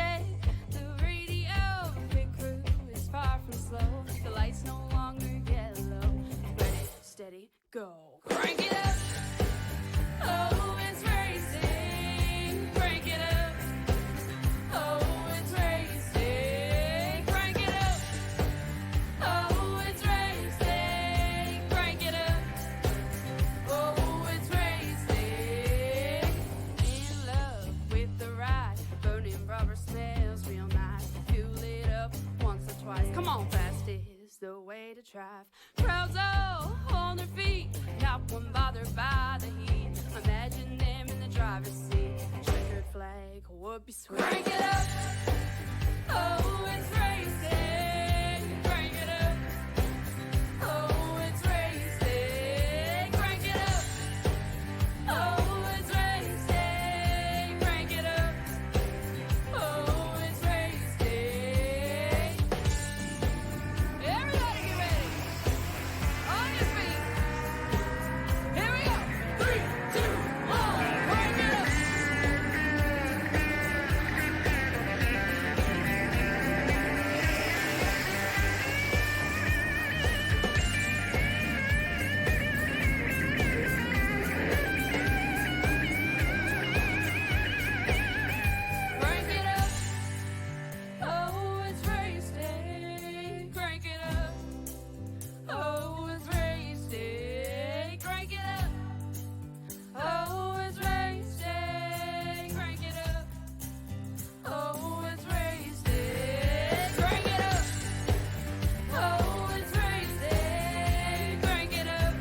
check the radio. Pit crew is far from slow. The lights no longer yellow. Ready, steady, go. Crank it up. Oh, it's racing. Crank it up. Oh, it's racing. Crank it up. Oh, it's racing. Crank it up. Oh, it's racing. In love with the ride. Burning rubber smells real nice. Fuel it up once or twice. Come on, fast is the way to drive. Crowds all on their feet. Not one bothered by the heat. Imagine them in the driver's seat. Checkered flag would be sweet. Crank it up. Oh, it's racing. Crank it up. Oh, it's racing. Crank it up. Oh, it's racing. Crank it up. Oh, it's racing. Everybody get ready. On your feet. Here we go. 3, 2, 1. Crank it up. Crank it up. Oh, it's racing. Crank it up. Oh, it's racing. Crank it up. Oh, it's racing. Crank it up. Oh, it's racing. Crank it up. Oh, it's racing. Crank it up.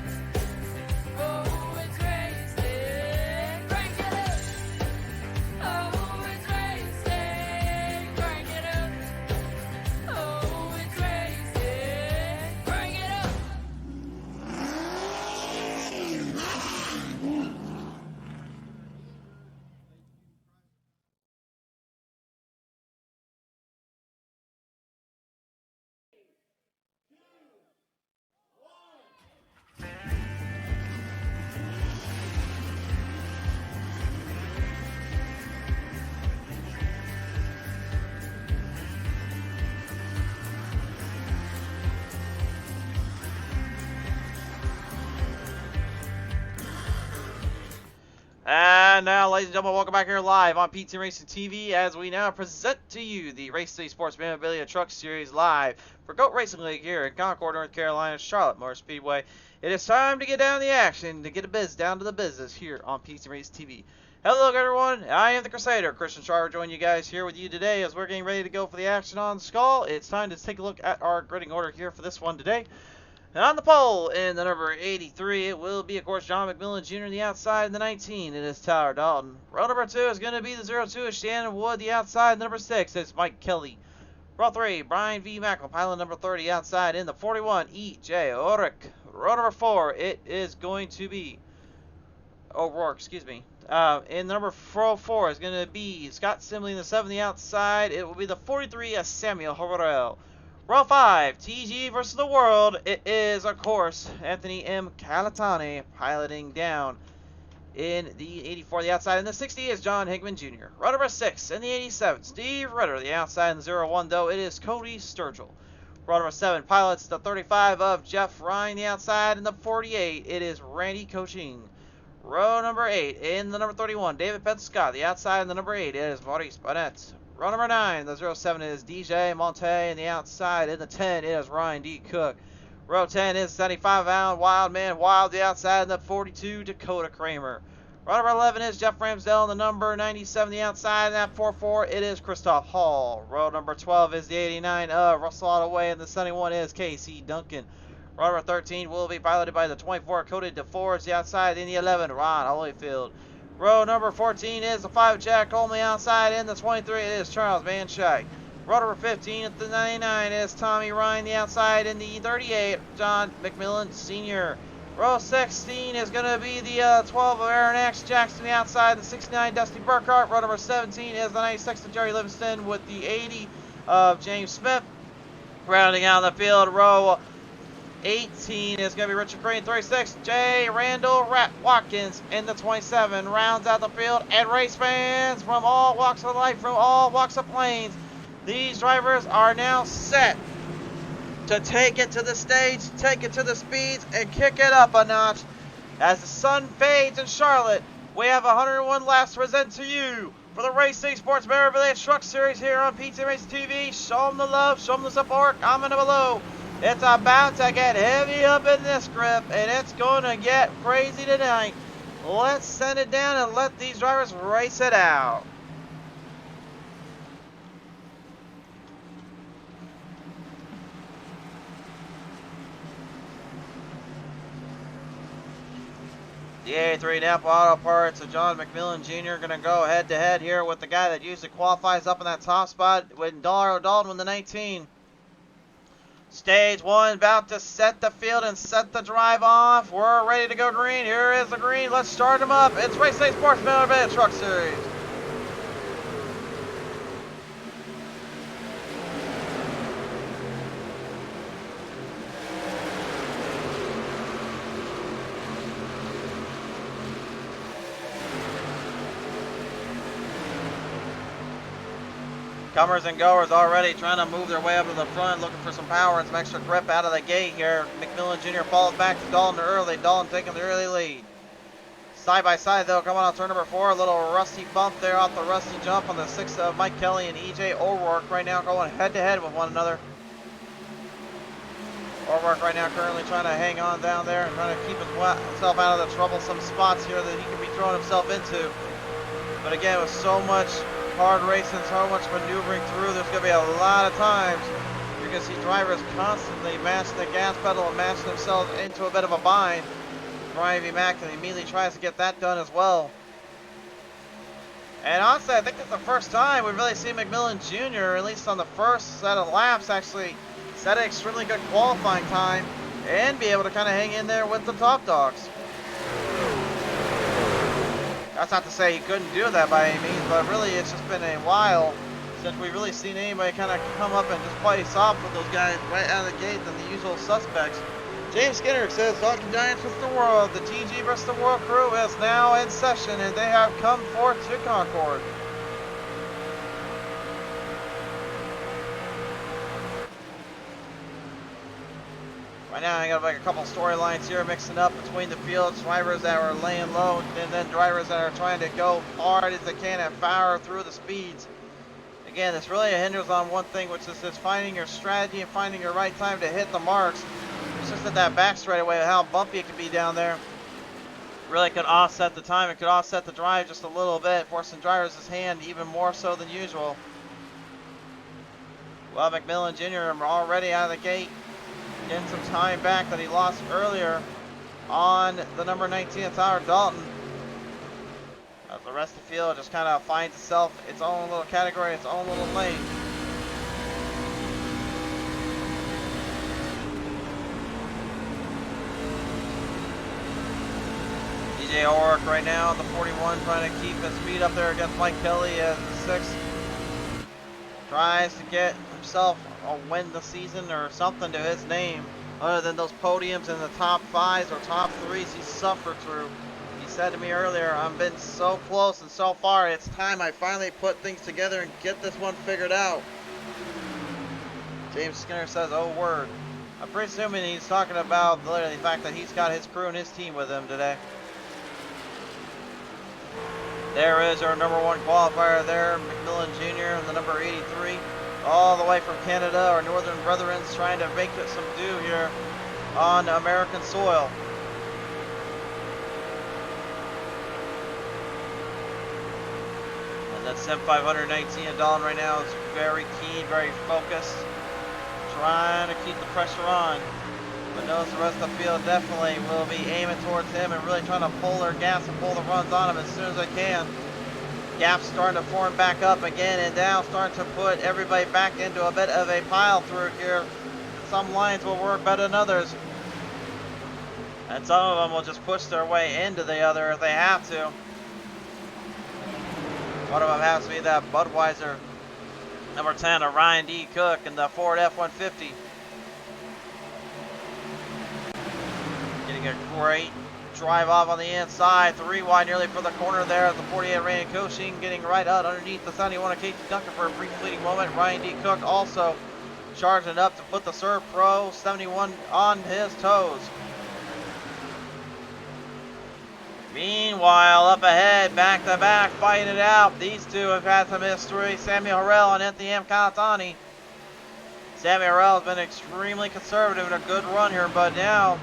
Oh, it's racing. Crank it up. Oh, it's racing. Crank it up. Oh, it's racing. Crank it up. And now, ladies and gentlemen, welcome back here live on PT Racing TV as we now present to you the Race City Sports Memorabilia Truck Series live for GOAT Racing League here in Concord, North Carolina, Charlotte Motor Speedway. It is time to get down to the action, to get down to the business here on PT Racing TV. Hello, everyone. I am the Crusader, Christian Schreiber, joining you guys here with you today as we're getting ready to go for the action on Skull. It's time to take a look at our grading order here for this one today. And on the pole, in the number 83, it will be, of course, John McMillan Jr. the outside, and the 19, it is Tyler Dalton. Row number 2 is going to be the 02, is Shannon Wood, the outside, and the number 6, it's Mike Kelly. Row 3, Brian V. Mackel, pilot number 30, outside, in the 41, E.J. Ulrich. Row number 4, it is going to be, O'Rourke, excuse me. In number 4 is going to be Scott Simley in the 7, the outside, it will be the 43, Samuel Horrell. Row 5, TG versus the world. It is, of course, Anthony M. Calatani piloting down in the 84, the outside. And the 60 is John Hickman Jr. Row number 6 in the 87, Steve Ritter, the outside. In the 01, though, it is Cody Sturgill. Row number 7 pilots the 35 of Jeff Ryan, the outside. And the 48, it is Randy Coaching. Row number 8 in the number 31, David Penn-Scott, the outside. And the number 8, it is Maurice Bonnet. Row number 9, the 07 is DJ Monte, and the outside. In the 10 is Ryan D. Cook. Row 10 is 75 Allen Wildman Wild, the outside. And the 42, Dakota Kramer. Row number 11 is Jeff Ramsdell, and the number 97, the outside. And that 44, it is Christoph Hall. Row number 12 is the 89 of Russell Ottaway, and the 71 is Casey Duncan. Row number 13 will be piloted by the 24, Cody DeForge, the outside. In the 11, Ron Holyfield. Row number 14 is the 5, Jack Coleman, the outside. In the 23, it is Charles Manshike. Row number 15 at the 99 is Tommy Ryan, the outside. In the 38, John McMillan Sr. Row 16 is going to be the 12 of Aaron X Jackson, the outside. The 69, Dusty Burkhart. Row number 17 is the 96 of Jerry Livingston with the 80 of James Smith. Rounding out the field, row 18 is going to be Richard Green. 36, Jay Randall Watkins in the 27. Rounds out the field, and race fans from all walks of life, from all walks of planes, these drivers are now set to take it to the stage, take it to the speeds, and kick it up a notch. As the sun fades in Charlotte, we have 101 laps to present to you for the Racing Sports Memorabilia Truck Series here on PT Racing TV. Show them the love, show them the support, comment below. It's about to get heavy up in this grip, and it's going to get crazy tonight. Let's send it down and let these drivers race it out. The A3 Napa Auto Parts of John McMillan Jr. going to go head-to-head here with the guy that usually qualifies up in that top spot with Darrell Dalton with the 19. Stage 1 about to set the field and set the drive off. We're ready to go green. Here is the green. Let's start them up. It's Racing Sports Memorabilia Truck Series. Comers and goers already trying to move their way up to the front, looking for some power and some extra grip out of the gate here. McMillan Jr. falls back to Dalton early. Dalton taking the early lead. Side by side though, coming on turn number 4, a little rusty bump there off the rusty jump on the 6 of Mike Kelly and EJ O'Rourke right now going head to head with one another. O'Rourke right now currently trying to hang on down there and trying to keep himself out of the troublesome spots here that he could be throwing himself into. But again, with so much hard racing, so much maneuvering through, there's going to be a lot of times you're going to see drivers constantly mashing the gas pedal and mashing themselves into a bit of a bind. Brian V. Mack immediately tries to get that done as well. And honestly, I think it's the first time we've really seen McMillan Jr., at least on the first set of laps, actually set an extremely good qualifying time and be able to kind of hang in there with the top dogs. That's not to say he couldn't do that by any means, but really it's just been a while since we've really seen anybody kind of come up and just play soft with those guys right out of the gate than the usual suspects. James Skinner says, Talking Giants with the World. The TG vs. the World crew is now in session and they have come forth to Concord. Right now, I got like a couple storylines here mixing up between the fields. Drivers that are laying low, and then drivers that are trying to go hard as they can and power through the speeds. Again, this really hinders on one thing, which is just finding your strategy and finding your right time to hit the marks. It's just that back straightaway, how bumpy it can be down there. Really could offset the time. It could offset the drive just a little bit, forcing drivers' hand even more so than usual. Well, McMillan Jr. already out of the gate, getting some time back that he lost earlier on the number 19 Tyler Dalton. As the rest of the field just kind of finds itself its own little category, its own little lane. DJ O'Rourke right now at the 41 trying to keep his speed up there against Mike Kelly at the 6. Tries to get himself a win the season or something to his name other than those podiums in the top 5s or top 3s he suffered through. He said to me earlier, I've been so close and so far, it's time I finally put things together and get this one figured out. James Skinner says, oh word. I'm presuming he's talking about literally the fact that he's got his crew and his team with him today. There is our number 1 qualifier there, McMillan Jr. and the number 83. All the way from Canada, our northern brethren trying to make some do here on American soil. And that Sim 519 of Dalton right now is very keen, very focused, trying to keep the pressure on. But knows the rest of the field definitely will be aiming towards him and really trying to pull their gas and pull the runs on him as soon as they can. Gaps starting to form back up again and down, starting to put everybody back into a bit of a pile through here. Some lines will work better than others. And some of them will just push their way into the other if they have to. One of them has to be that Budweiser number 10 of Ryan D. Cook in the Ford F-150. making a great drive off on the inside. 3 wide nearly for the corner there. The 48 Randy Koshing getting right out underneath the 71 of Casey Duncan for a brief fleeting moment. Ryan D. Cook also charging up to put the Serve Pro 71 on his toes. Meanwhile, up ahead, back to back, fighting it out. These two have had some history. Samuel Harrell and Anthony M. Calatani. Samuel Harrell has been extremely conservative and a good run here, but now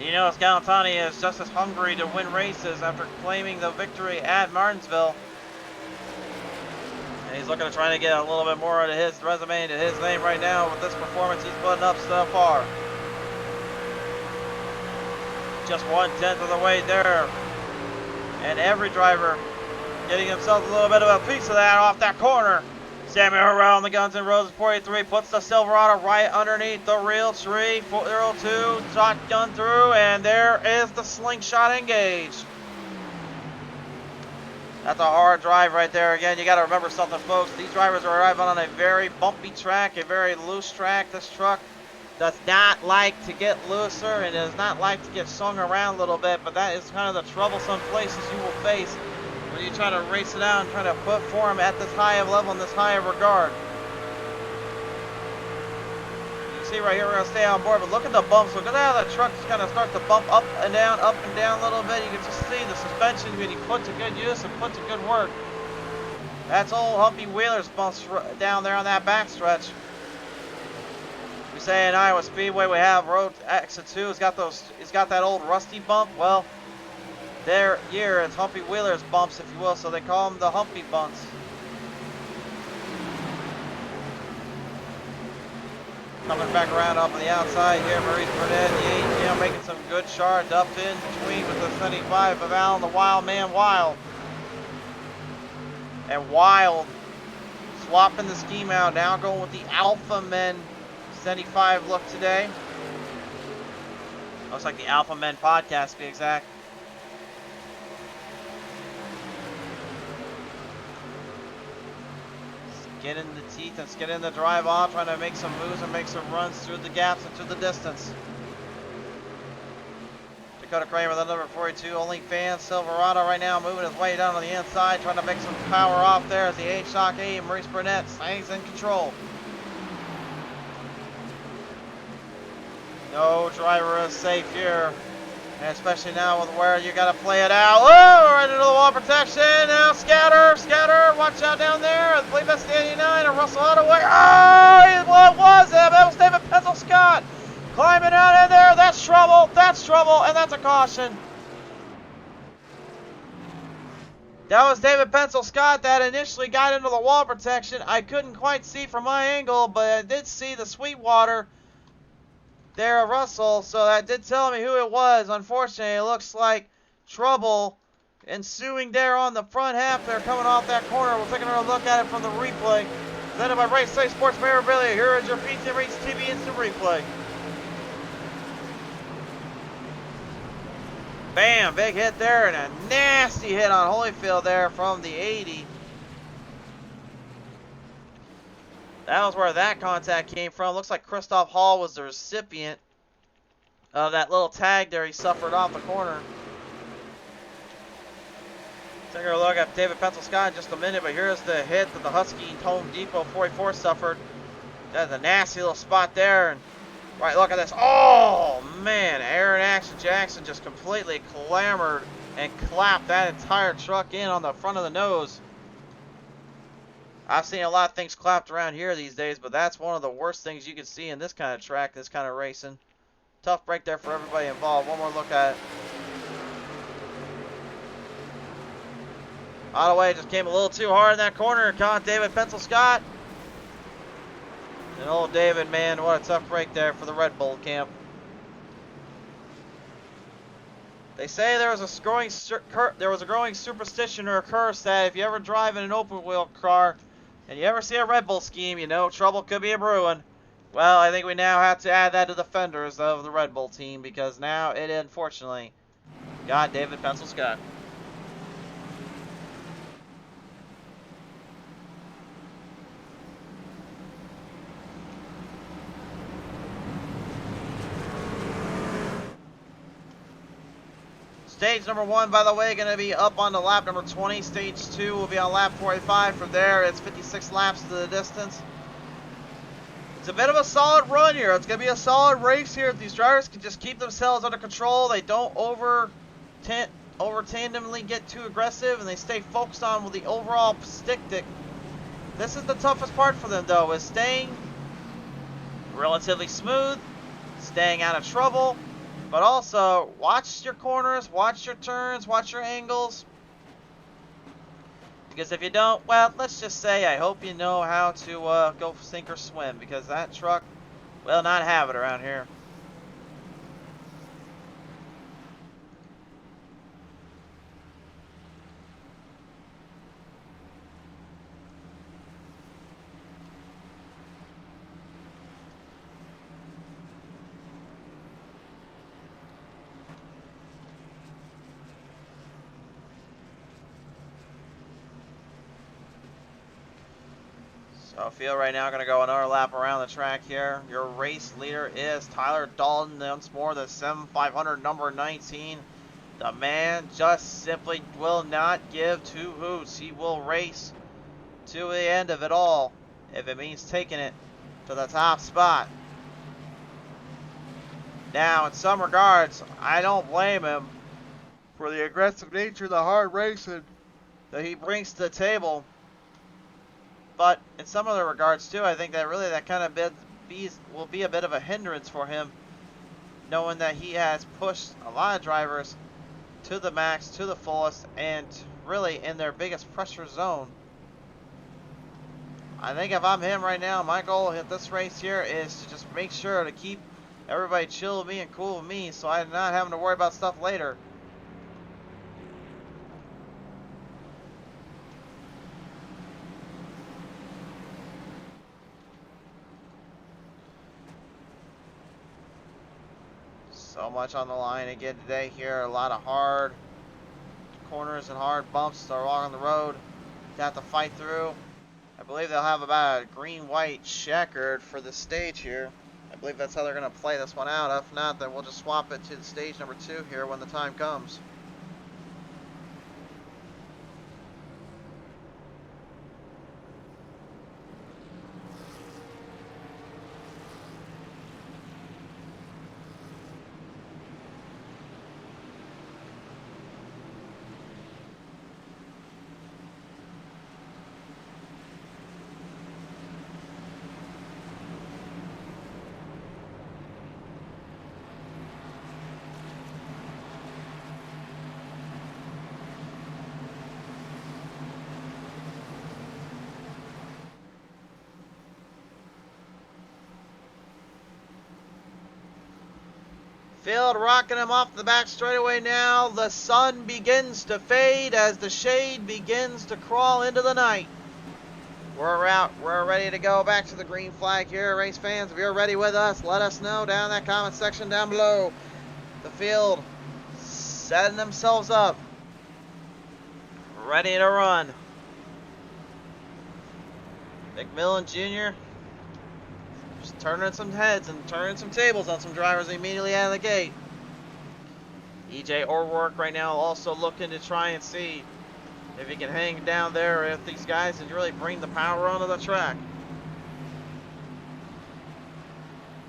Calatani is just as hungry to win races after claiming the victory at Martinsville. And he's looking to try to get a little bit more of his resume to his name right now with this performance he's putting up so far. Just 1/10 of the way there. And every driver getting himself a little bit of a piece of that off that corner. Samuel Harrell on the Guns N' Roses 43 puts the Silverado right underneath the real tree. 402 shotgun through, and there is the slingshot engaged. That's a hard drive right there. Again, you got to remember something, folks. These drivers are arriving on a very bumpy track, a very loose track. This truck does not like to get looser and does not like to get swung around a little bit, but that is kind of the troublesome places you will face when you try to race it out and try to put form at this high of level and this high of regard. You can see right here we're going to stay on board, but look at the bumps. Look at how the truck's going to start to bump up and down a little bit. You can just see the suspension getting put to good use and put to good work. That's old Humpy Wheeler's bumps down there on that backstretch. We say in Iowa Speedway we have road exit 2. It's got that old rusty bump. Well, their year it's Humpy Wheeler's bumps, if you will, so they call them the Humpy bumps. Coming back around off on the outside here, Maurice Burnett, the ATM making some good charge up in between with the 75 of Allen, the Wild Man Wild. And Wild swapping the scheme out, now going with the Alpha Men 75 look today. Looks like the Alpha Men podcast, to be exact. Get in the teeth and get in the drive off, trying to make some moves and make some runs through the gaps and through the distance. Dakota Kramer, the number 42 OnlyFans Silverado right now moving his way down on the inside, trying to make some power off there as the H-Shock 8 Maurice Burnett stays in control. No driver is safe here, and especially now with where you got to play it out. Oh, right into the wall protection. Now scatter, watch out down there. I believe that's the 89 and Russell Ottaway. Oh, what was that? That was David Pencil Scott climbing out in there. That's trouble, and that's a caution. That was David Pencil Scott that initially got into the wall protection. I couldn't quite see from my angle, but I did see the Sweetwater there, Russell, so that did tell me who it was. Unfortunately, it looks like trouble ensuing there on the front half there coming off that corner. We're taking a look at it from the replay. Presented by Race Day Sports Memorabilia. Here is your PT Race TV instant replay. Bam, big hit there and a nasty hit on Holyfield there from the 80. That was where that contact came from. Looks like Christoph Hall was the recipient of that little tag there he suffered off the corner. Take a look at David Pencil Scott in just a minute, but here's the hit that the Husky Home Depot 44 suffered. That's a nasty little spot there. And right, look at this. Oh, man. Aaron Action Jackson just completely clambered and clapped that entire truck in on the front of the nose. I've seen a lot of things clapped around here these days, but that's one of the worst things you can see in this kind of track, this kind of racing. Tough break there for everybody involved. One more look at it. Ottaway just came a little too hard in that corner and caught David Pencil Scott. And old David, man, what a tough break there for the Red Bull camp. They say there was a growing superstition or a curse that if you ever drive in an open wheel car and you ever see a Red Bull scheme, you know trouble could be a brewing. Well, I think we now have to add that to the fenders of the Red Bull team because now it unfortunately got David Pencil Scott. Stage number 1, by the way, going to be up on the lap number 20. Stage 2 will be on lap 45. From there, it's 56 laps to the distance. It's a bit of a solid run here. It's going to be a solid race here. If these drivers can just keep themselves under control, they don't over tandemly get too aggressive, and they stay focused on with the overall stick. This is the toughest part for them, though, is staying relatively smooth, staying out of trouble, but also watch your corners, watch your turns, watch your angles. Because if you don't, well, let's just say I hope you know how to go sink or swim, because that truck will not have it around here. So field right now going to go another lap around the track here. Your race leader is Tyler Dalton, once more the 7500 number 19. The man just simply will not give two hoots. He will race to the end of it all if it means taking it to the top spot. Now, in some regards, I don't blame him for the aggressive nature, the hard racing that he brings to the table. But in some other regards too, I think that really that kind of will be a bit of a hindrance for him, knowing that he has pushed a lot of drivers to the max, to the fullest, and really in their biggest pressure zone. I think if I'm him right now, my goal at this race here is to just make sure to keep everybody chill with me and cool with me, so I'm not having to worry about stuff later. So much on the line again today here. A lot of hard corners and hard bumps along the road to have to fight through. I believe they'll have about a green-white checkered for the stage here. I believe that's how they're going to play this one out. If not, then we'll just swap it to the stage number 2 here when the time comes. Field rocking him off the back straightaway now. The sun begins to fade as the shade begins to crawl into the night. We're out. We're ready to go back to the green flag here, race fans. If you're ready with us, let us know down in that comment section down below. The field setting themselves up, ready to run. McMillan Jr. just turning some heads and turning some tables on some drivers immediately out of the gate. EJ O'Rourke right now also looking to try and see if he can hang down there, if these guys can really bring the power onto the track.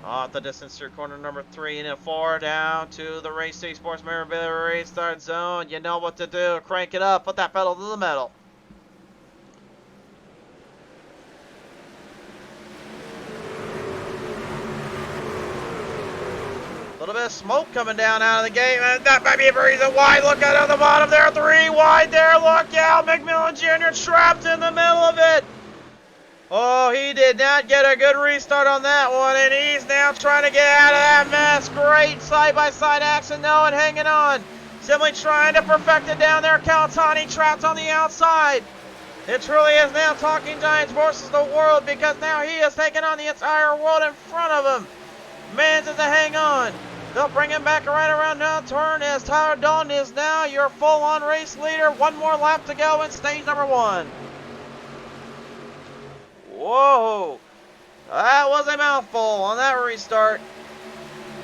Off the distance through corner number 3 and 4 down to the Race Day Sports Memorabilia race start zone. You know what to do. Crank it up. Put that pedal to the metal. A little bit of smoke coming down out of the gate. That might be a reason why. Look out on the bottom there. 3 wide there. Look out. McMillan Jr. trapped in the middle of it. Oh, he did not get a good restart on that one, and he's now trying to get out of that mess. Great side-by-side action, though, and hanging on. Simply trying to perfect it down there. Calatani trapped on the outside. It truly is now Talking Giants versus the world, because now he is taking on the entire world in front of him. Manages to hang on. They'll bring him back right around now. Turn as Tyler Dalton is now your full-on race leader. One more lap to go in stage number 1. Whoa, that was a mouthful on that restart.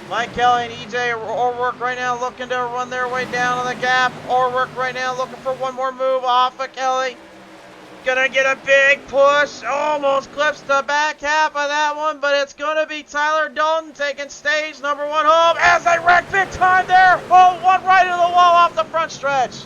Mike Kelly and EJ O'Rourke right now looking to run their way down on the gap. O'Rourke right now looking for one more move off of Kelly. Gonna get a big push. Almost clips the back half of that one, but it's gonna be Tyler Dalton taking stage number 1 home as they wreck big time there. Oh, one right into the wall off the front stretch.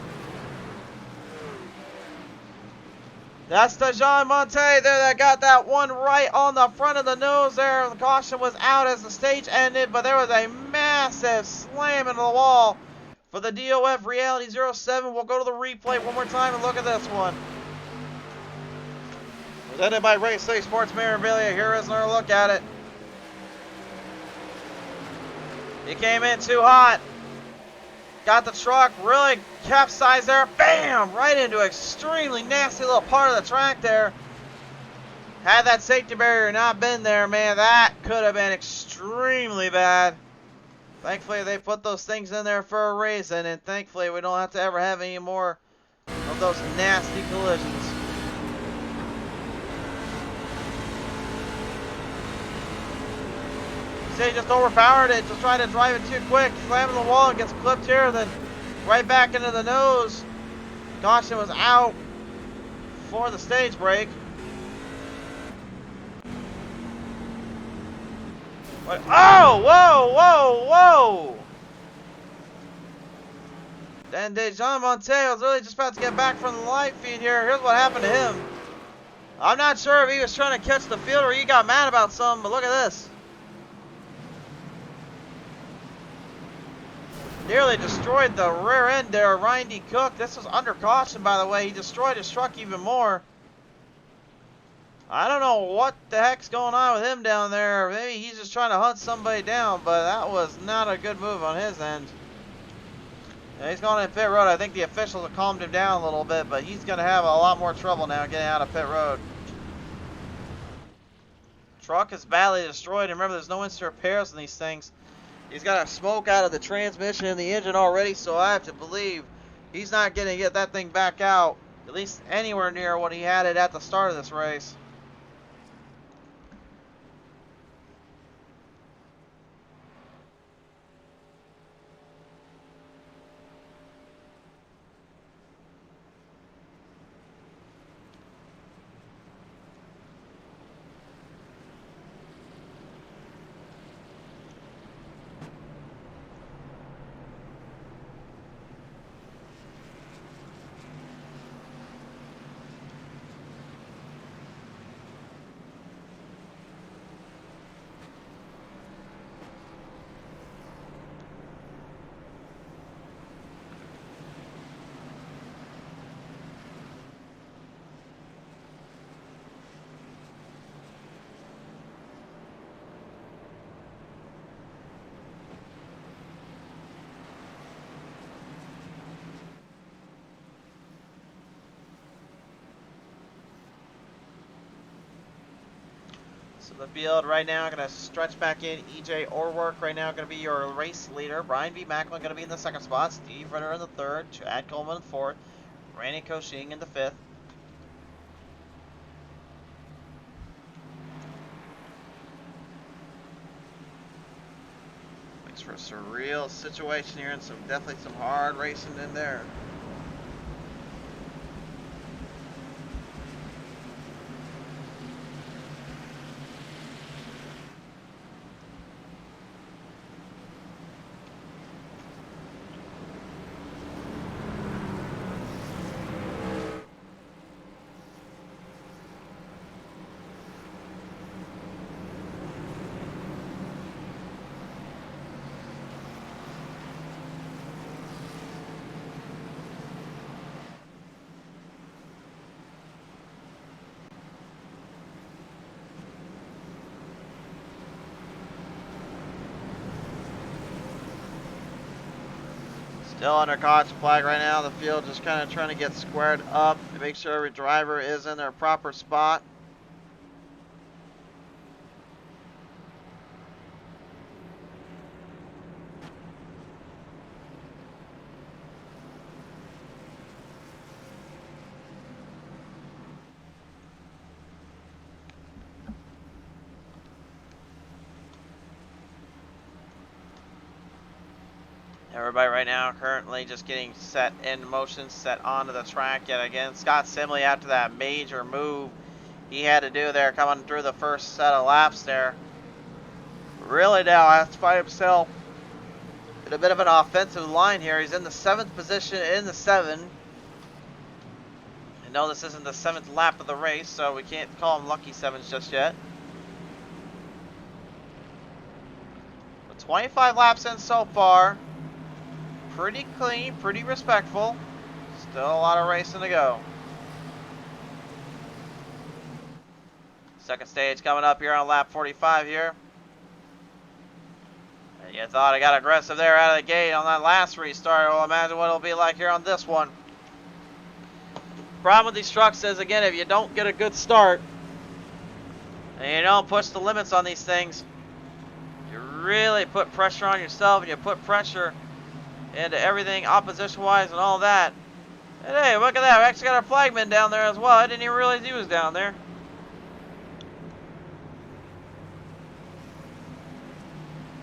That's Dejan Monte there that got that one right on the front of the nose there. The caution was out as the stage ended, but there was a massive slam into the wall for the DOF Reality 07. We'll go to the replay one more time and look at this one. Presented by Race City Sports Memorabilia. Here is another look at it. He came in too hot. Got the truck really capsized there. Bam! Right into an extremely nasty little part of the track there. Had that safety barrier not been there, man, that could have been extremely bad. Thankfully, they put those things in there for a reason, and thankfully, we don't have to ever have any more of those nasty collisions. He just overpowered it, just trying to drive it too quick, slamming the wall and gets clipped here, then right back into the nose. Caution was out for the stage break. But, oh, whoa, whoa, whoa! And Dejan Monte was really just about to get back from the live feed here. Here's what happened to him. I'm not sure if he was trying to catch the field or he got mad about something, but look at this. Nearly destroyed the rear end there, Ryan D. Cook. This was under caution, by the way. He destroyed his truck even more. I don't know what the heck's going on with him down there. Maybe he's just trying to hunt somebody down, but that was not a good move on his end. Yeah, he's going in pit road. I think the officials have calmed him down a little bit, but he's going to have a lot more trouble now getting out of pit road. Truck is badly destroyed, and remember, there's no instant repairs on these things. He's got a smoke out of the transmission and the engine already, so I have to believe he's not going to get that thing back out, at least anywhere near what he had it at the start of this race. So the field right now going to stretch back in. EJ O'Rourke right now going to be your race leader. Brian B. Macklin going to be in the second spot. Steve Ritter in the third. Chad Coleman in the fourth. Randy Koshing in the fifth. Makes for a surreal situation here and definitely some hard racing in there. Still under caution flag right now. The field just kind of trying to get squared up to make sure every driver is in their proper spot. Everybody right now currently just getting set in motion, set onto the track yet again. Scott Simley, after that major move he had to do there coming through the first set of laps there, really now has to find himself in a bit of an offensive line here. He's in the 7th position in the 7. I know this isn't the 7th lap of the race, so we can't call them lucky 7s just yet. But 25 laps in so far. Pretty clean, pretty respectful. Still a lot of racing to go. Second stage coming up here on lap 45 here. And you thought I got aggressive there out of the gate on that last restart. Well, imagine what it'll be like here on this one. Problem with these trucks is, again, if you don't get a good start and you don't push the limits on these things, you really put pressure on yourself, and you put pressure into everything opposition-wise and all that. And hey, look at that. We actually got our flagman down there as well. I didn't even realize he was down there.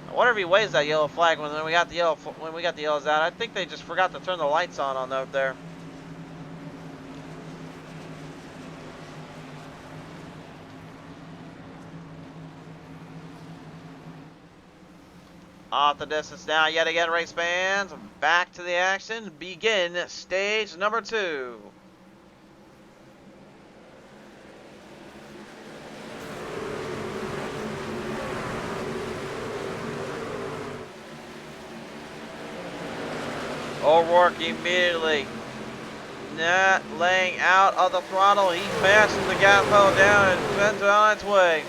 I wonder if he waves that yellow flag when we got the yellows out. I think they just forgot to turn the lights on up there. Off the distance now, yet again, race fans. Back to the action. Begin stage number 2. O'Rourke immediately not laying out of the throttle. He passes the gas pedal down and sends it on its way.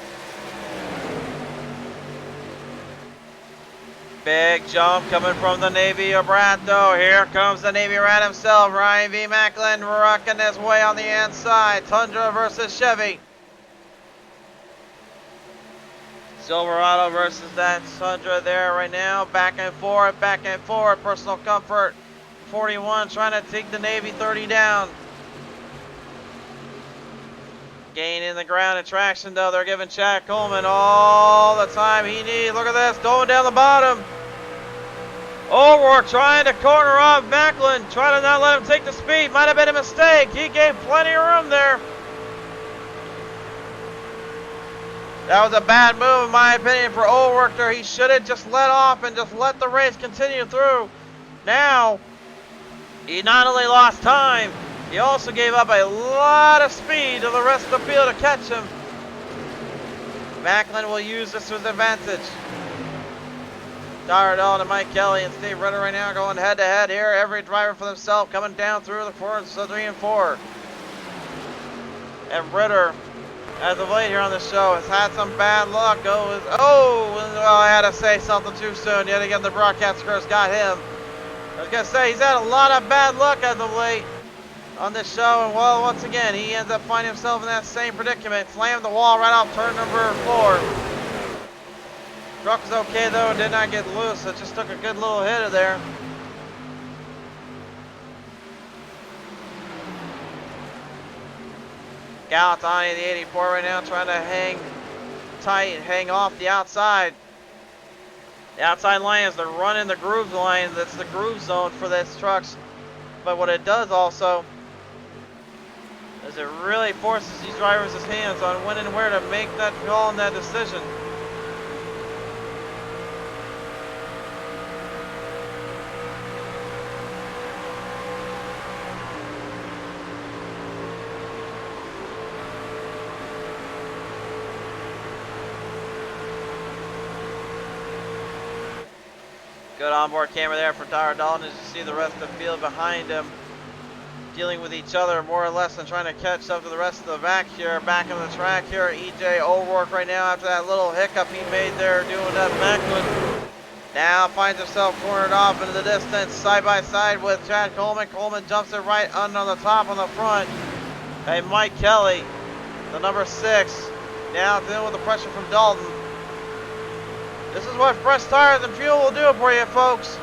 Big jump coming from the Navy of Brat, though. Here comes the Navy Rat himself, Ryan V. Macklin, rocking his way on the inside. Tundra versus Chevy. Silverado versus that Tundra there right now. Back and forth, personal comfort. 41 trying to take the Navy 30 down. Gaining the ground and traction, though. They're giving Chad Coleman all the time he needs. Look at this, going down the bottom. O'Rourke trying to corner off Macklin, trying to not let him take the speed. Might have been a mistake. He gave plenty of room there. That was a bad move, in my opinion, for O'Rourke there. He should have just let off and just let the race continue through. Now, he not only lost time, he also gave up a lot of speed to the rest of the field to catch him. Macklin will use this to his advantage. Tyler Dahl and Mike Kelly and Steve Ritter right now going head-to-head here. Every driver for themselves coming down through the 4, 3, and 4. And Ritter, as of late here on the show, has had some bad luck. I had to say something too soon. Yet again, the broadcast curse got him. I was going to say, he's had a lot of bad luck as of late on this show. And, well, once again, he ends up finding himself in that same predicament. Slammed the wall right off turn number 4. Truck was okay, though, and did not get loose. It just took a good little hit there. Galantani, the 84 right now, trying to hang tight, hang off the outside. The outside line is they're running the groove line. That's the groove zone for these trucks. But what it does also is it really forces these drivers' hands on when and where to make that call and that decision. Good onboard camera there for Tyler Dalton as you see the rest of the field behind him dealing with each other more or less and trying to catch up to the rest of the back here. Back on the track here, EJ O'Rourke right now after that little hiccup he made there doing that Macklin. Now finds himself cornered off into the distance side by side with Chad Coleman. Coleman jumps it right under on the top on the front. Hey, Mike Kelly, the number 6, now dealing with the pressure from Dalton. This is what fresh tires and fuel will do for you, folks.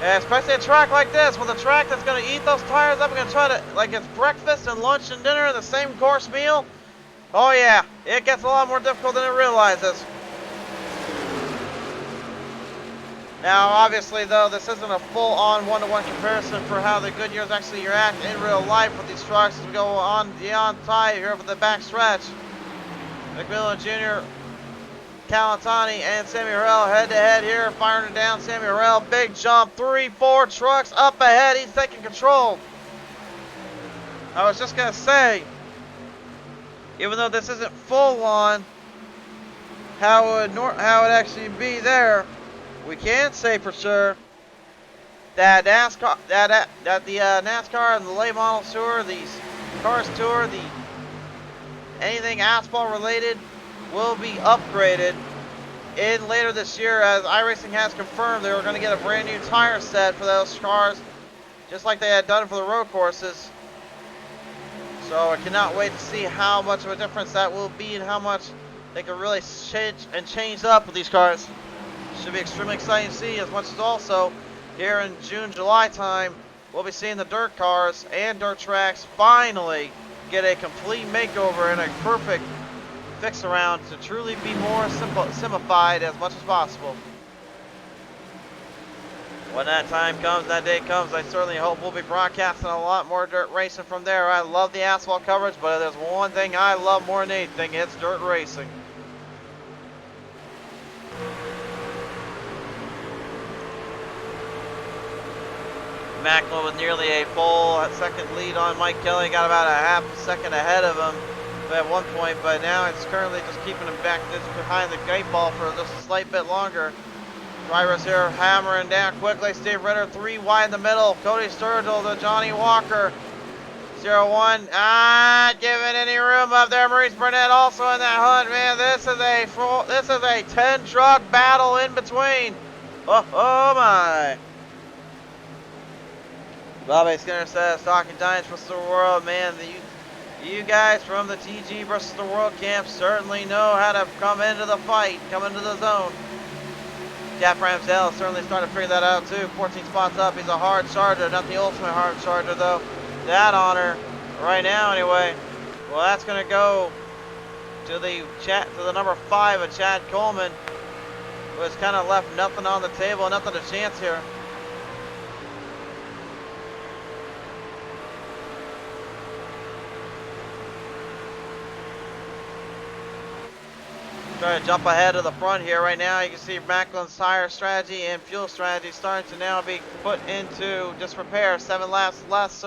And especially a track like this, with a track that's going to eat those tires up and going to try to, like it's breakfast and lunch and dinner in the same course meal. Oh yeah, it gets a lot more difficult than it realizes. Now, obviously, though, this isn't a full-on one-to-one comparison for how the Goodyears actually react in real life with these trucks as we go on beyond tie here for the back stretch. McMillan Jr., Calatani, and Sammy Harrell head-to-head here, firing it down. Sammy Harrell, big jump, 3-4 trucks up ahead. He's taking control. I was just going to say, even though this isn't full-on, how it actually be there, we can say for sure that NASCAR, that the NASCAR and the late models tour, these cars tour, anything asphalt related, will be upgraded in later this year, as iRacing has confirmed they were going to get a brand new tire set for those cars, just like they had done for the road courses. So I cannot wait to see how much of a difference that will be and how much they can really change up with these cars. Should be extremely exciting to see, as much as also here in June, July time, we'll be seeing the dirt cars and dirt tracks finally get a complete makeover and a perfect fix around to truly be more simplified as much as possible. When that time comes, that day comes, I certainly hope we'll be broadcasting a lot more dirt racing from there. I love the asphalt coverage, but there's one thing I love more than anything, it's dirt racing. Macklin with nearly a full second lead on Mike Kelly, got about a half second ahead of him at one point, but now it's currently just keeping him back just behind the gate ball for just a slight bit longer. Drivers here hammering down quickly. Steve Ritter 3 wide in the middle. Cody Sturgill to Johnny Walker. 0-1, giving any room up there. Maurice Burnett also in that hunt. Man, this is a 10 truck battle in between. Oh my. Bobby Skinner says, talking Giants versus the world, man, you guys from the TG versus the world camp certainly know how to come into the fight, come into the zone. Jeff Ramsdale certainly started to figure that out too. 14 spots up, he's a hard charger, not the ultimate hard charger though. That honor, right now anyway. Well, that's gonna go to the number 5 of Chad Coleman, who has kind of left nothing on the table, nothing to chance here. Trying to jump ahead of the front here right now. You can see Macklin's tire strategy and fuel strategy starting to now be put into disrepair. 7 laps less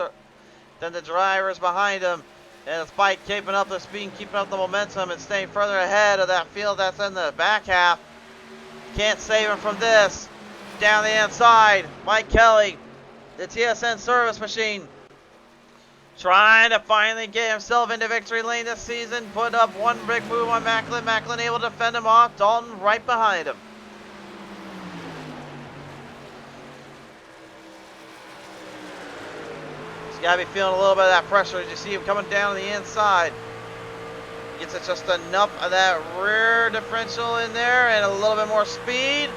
than the drivers behind him. And despite keeping up the speed, keeping up the momentum, and staying further ahead of that field that's in the back half. Can't save him from this. Down the inside, Mike Kelly, the TSN service machine, trying to finally get himself into victory lane this season. Put up one big move on Macklin. Macklin able to fend him off. Dalton right behind him. He's got to be feeling a little bit of that pressure as you see him coming down the inside. Gets it just enough of that rear differential in there and a little bit more speed.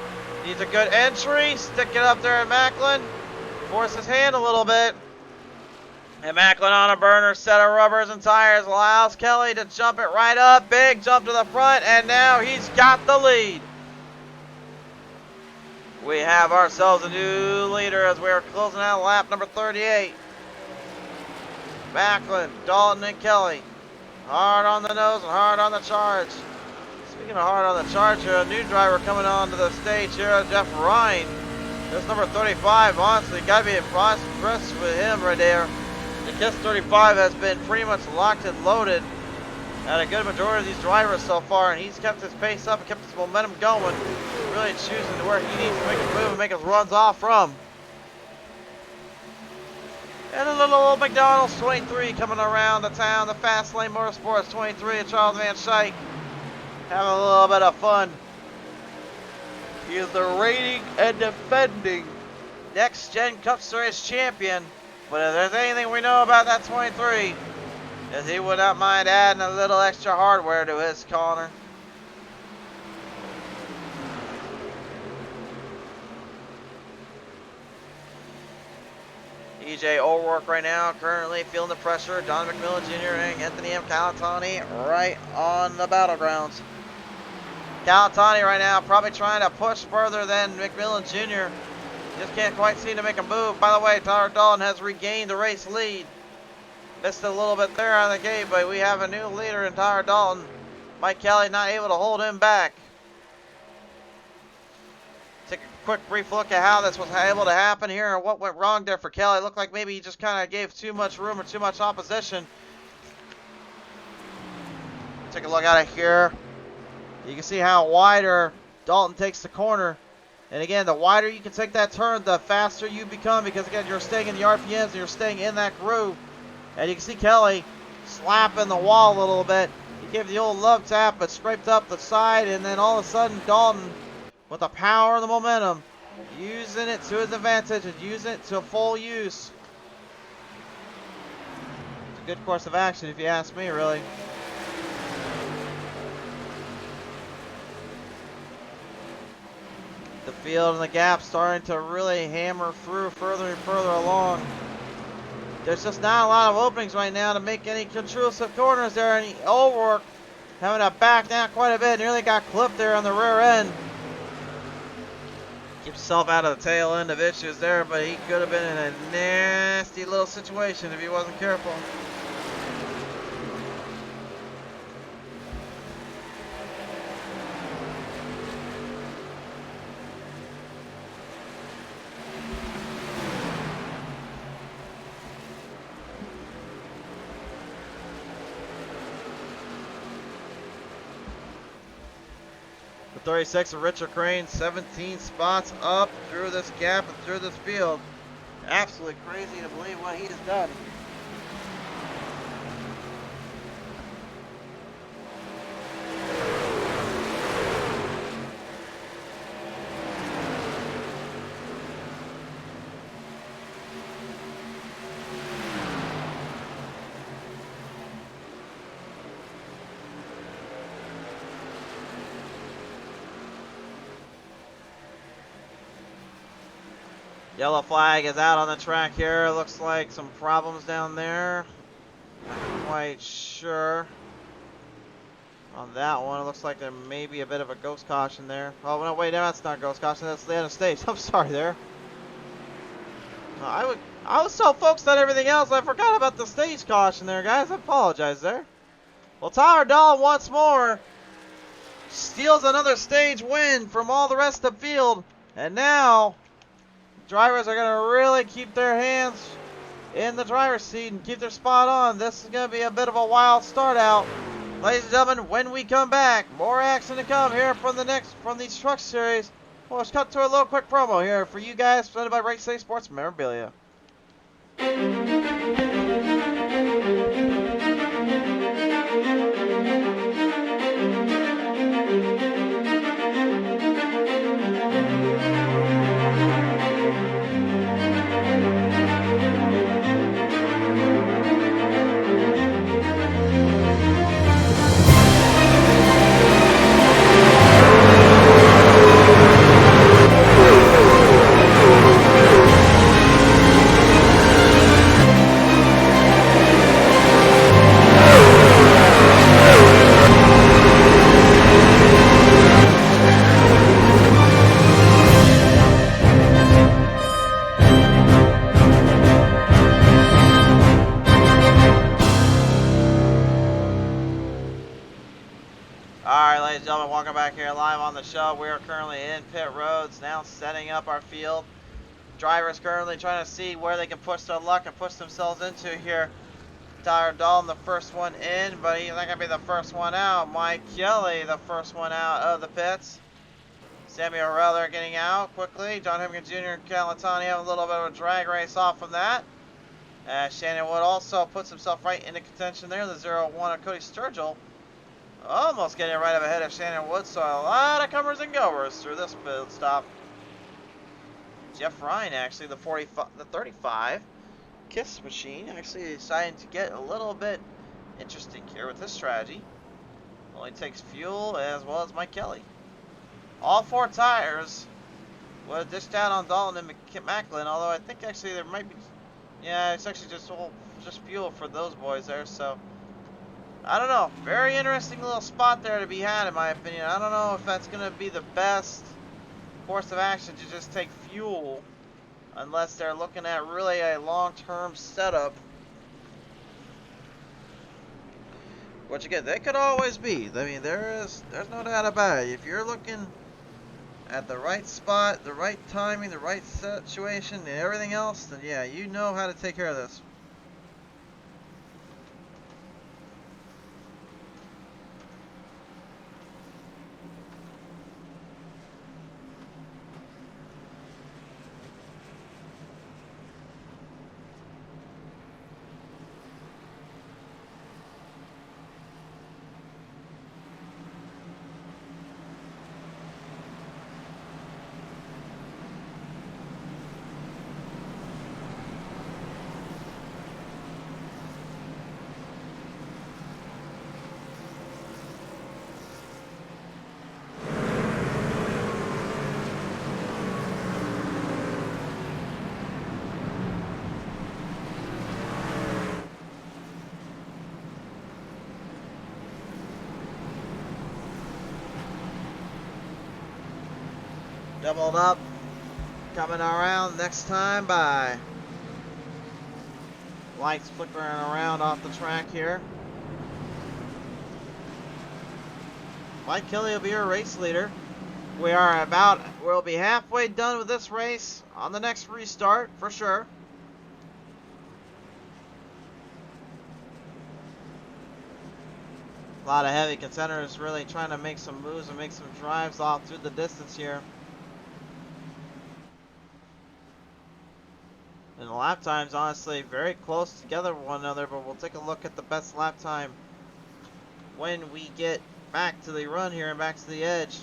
Needs a good entry. Stick it up there at Macklin. Force his hand a little bit. And Macklin on a burner set of rubbers and tires allows Kelly to jump it right up. Big jump to the front, and now he's got the lead. We have ourselves a new leader as we are closing out lap number 38. Macklin, Dalton, and Kelly. Hard on the nose and hard on the charge. Speaking of hard on the charge here, a new driver coming onto the stage here, Jeff Ryan. This number 35, honestly, got to be impressed with him right there. The KISS 35 has been pretty much locked and loaded at a good majority of these drivers so far, and he's kept his pace up and kept his momentum going, really choosing where he needs to make his move and make his runs off from. And a little old McDonald's 23 coming around the town, the Fast Lane Motorsports 23 of Charles Van Schaik, having a little bit of fun. He is the reigning and defending Next Gen Cup Series champion. But if there's anything we know about that 23, is he would not mind adding a little extra hardware to his corner. EJ O'Rourke right now currently feeling the pressure. Don McMillan Jr. and Anthony M. Calatani right on the battlegrounds. Calatani right now probably trying to push further than McMillan Jr. Just can't quite seem to make a move. By the way, Tyler Dalton has regained the race lead. Missed it a little bit there on the gate, but we have a new leader in Tyler Dalton. Mike Kelly not able to hold him back. Take a quick brief look at how this was able to happen here and what went wrong there for Kelly. It looked like maybe he just kind of gave too much room or too much opposition. Take a look at it here. You can see how wider Dalton takes the corner. And again, the wider you can take that turn, the faster you become, because again, you're staying in the RPMs and you're staying in that groove. And you can see Kelly slapping the wall a little bit. He gave the old love tap, but scraped up the side, and then all of a sudden, Dalton, with the power and the momentum, using it to his advantage and using it to full use. It's a good course of action, if you ask me, really. The field and the gap starting to really hammer through further and further along. There's just not a lot of openings right now to make any intrusive corners there. And O'Rourke having to back down quite a bit. Nearly got clipped there on the rear end. Keeps himself out of the tail end of issues there, but he could have been in a nasty little situation if he wasn't careful. The 36 of Richard Crane, 17 spots up through this gap and through this field. Absolutely crazy to believe what he has done. Yellow flag is out on the track here. Looks like some problems down there. Not quite sure on that one. It looks like there may be a bit of a ghost caution there. Oh, no, wait, no, that's not ghost caution. That's the end of stage. I'm sorry there. I was so focused on everything else, I forgot about the stage caution there, guys. I apologize there. Well, Tyler Dalton once more steals another stage win from all the rest of the field. And now drivers are going to really keep their hands in the driver's seat and keep their spot on. This is going to be a bit of a wild start out. Ladies and gentlemen, when we come back, more action to come here from these truck series. Well, let's cut to a little quick promo here for you guys, presented by RCSM Sports Memorabilia. Alright, ladies and gentlemen, welcome back here live on the show. We are currently in pit roads, now setting up our field. Drivers currently trying to see where they can push their luck and push themselves into here. Tyler Dalton, the first one in, but he's not going to be the first one out. Mike Kelly, the first one out of the pits. Sammy Orell, they're getting out quickly. John Hemingway Jr. and Calatani have a little bit of a drag race off from that. Shannon Wood also puts himself right into contention there. The 0-1 of Cody Sturgill. Almost getting right up ahead of Shannon Wood, so a lot of comers and goers through this field stop. Jeff Ryan, actually, the 35 Kiss machine, actually deciding to get a little bit interesting here with his strategy. Only takes fuel as well as Mike Kelly. All four tires were dished out on Dalton and Macklin, although I think actually there might be, yeah, it's actually just fuel for those boys there, so. I don't know. Very interesting little spot there to be had, in my opinion. I don't know if that's going to be the best course of action to just take fuel, unless they're looking at really a long-term setup. Which again, they could always be. I mean, there's no doubt about it. If you're looking at the right spot, the right timing, the right situation, and everything else, then yeah, you know how to take care of this. Doubled up, coming around next time by. Lights flickering around off the track here. Mike Kelly will be your race leader. We'll be halfway done with this race on the next restart for sure. A lot of heavy contenders really trying to make some moves and make some drives off through the distance here. And the lap times, honestly, very close together with one another, but we'll take a look at the best lap time when we get back to the run here and back to the edge.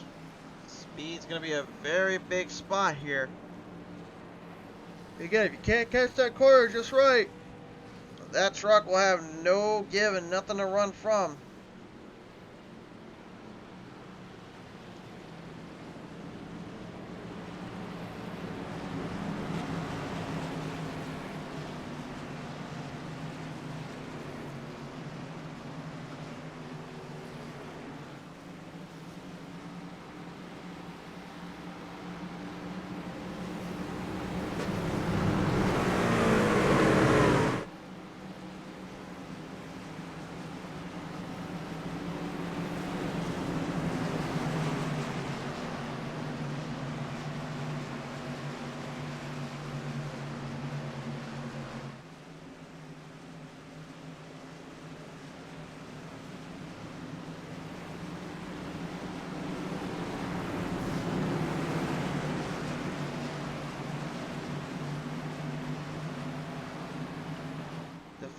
Speed's going to be a very big spot here. Again, if you can't catch that corner just right, that truck will have no give and nothing to run from.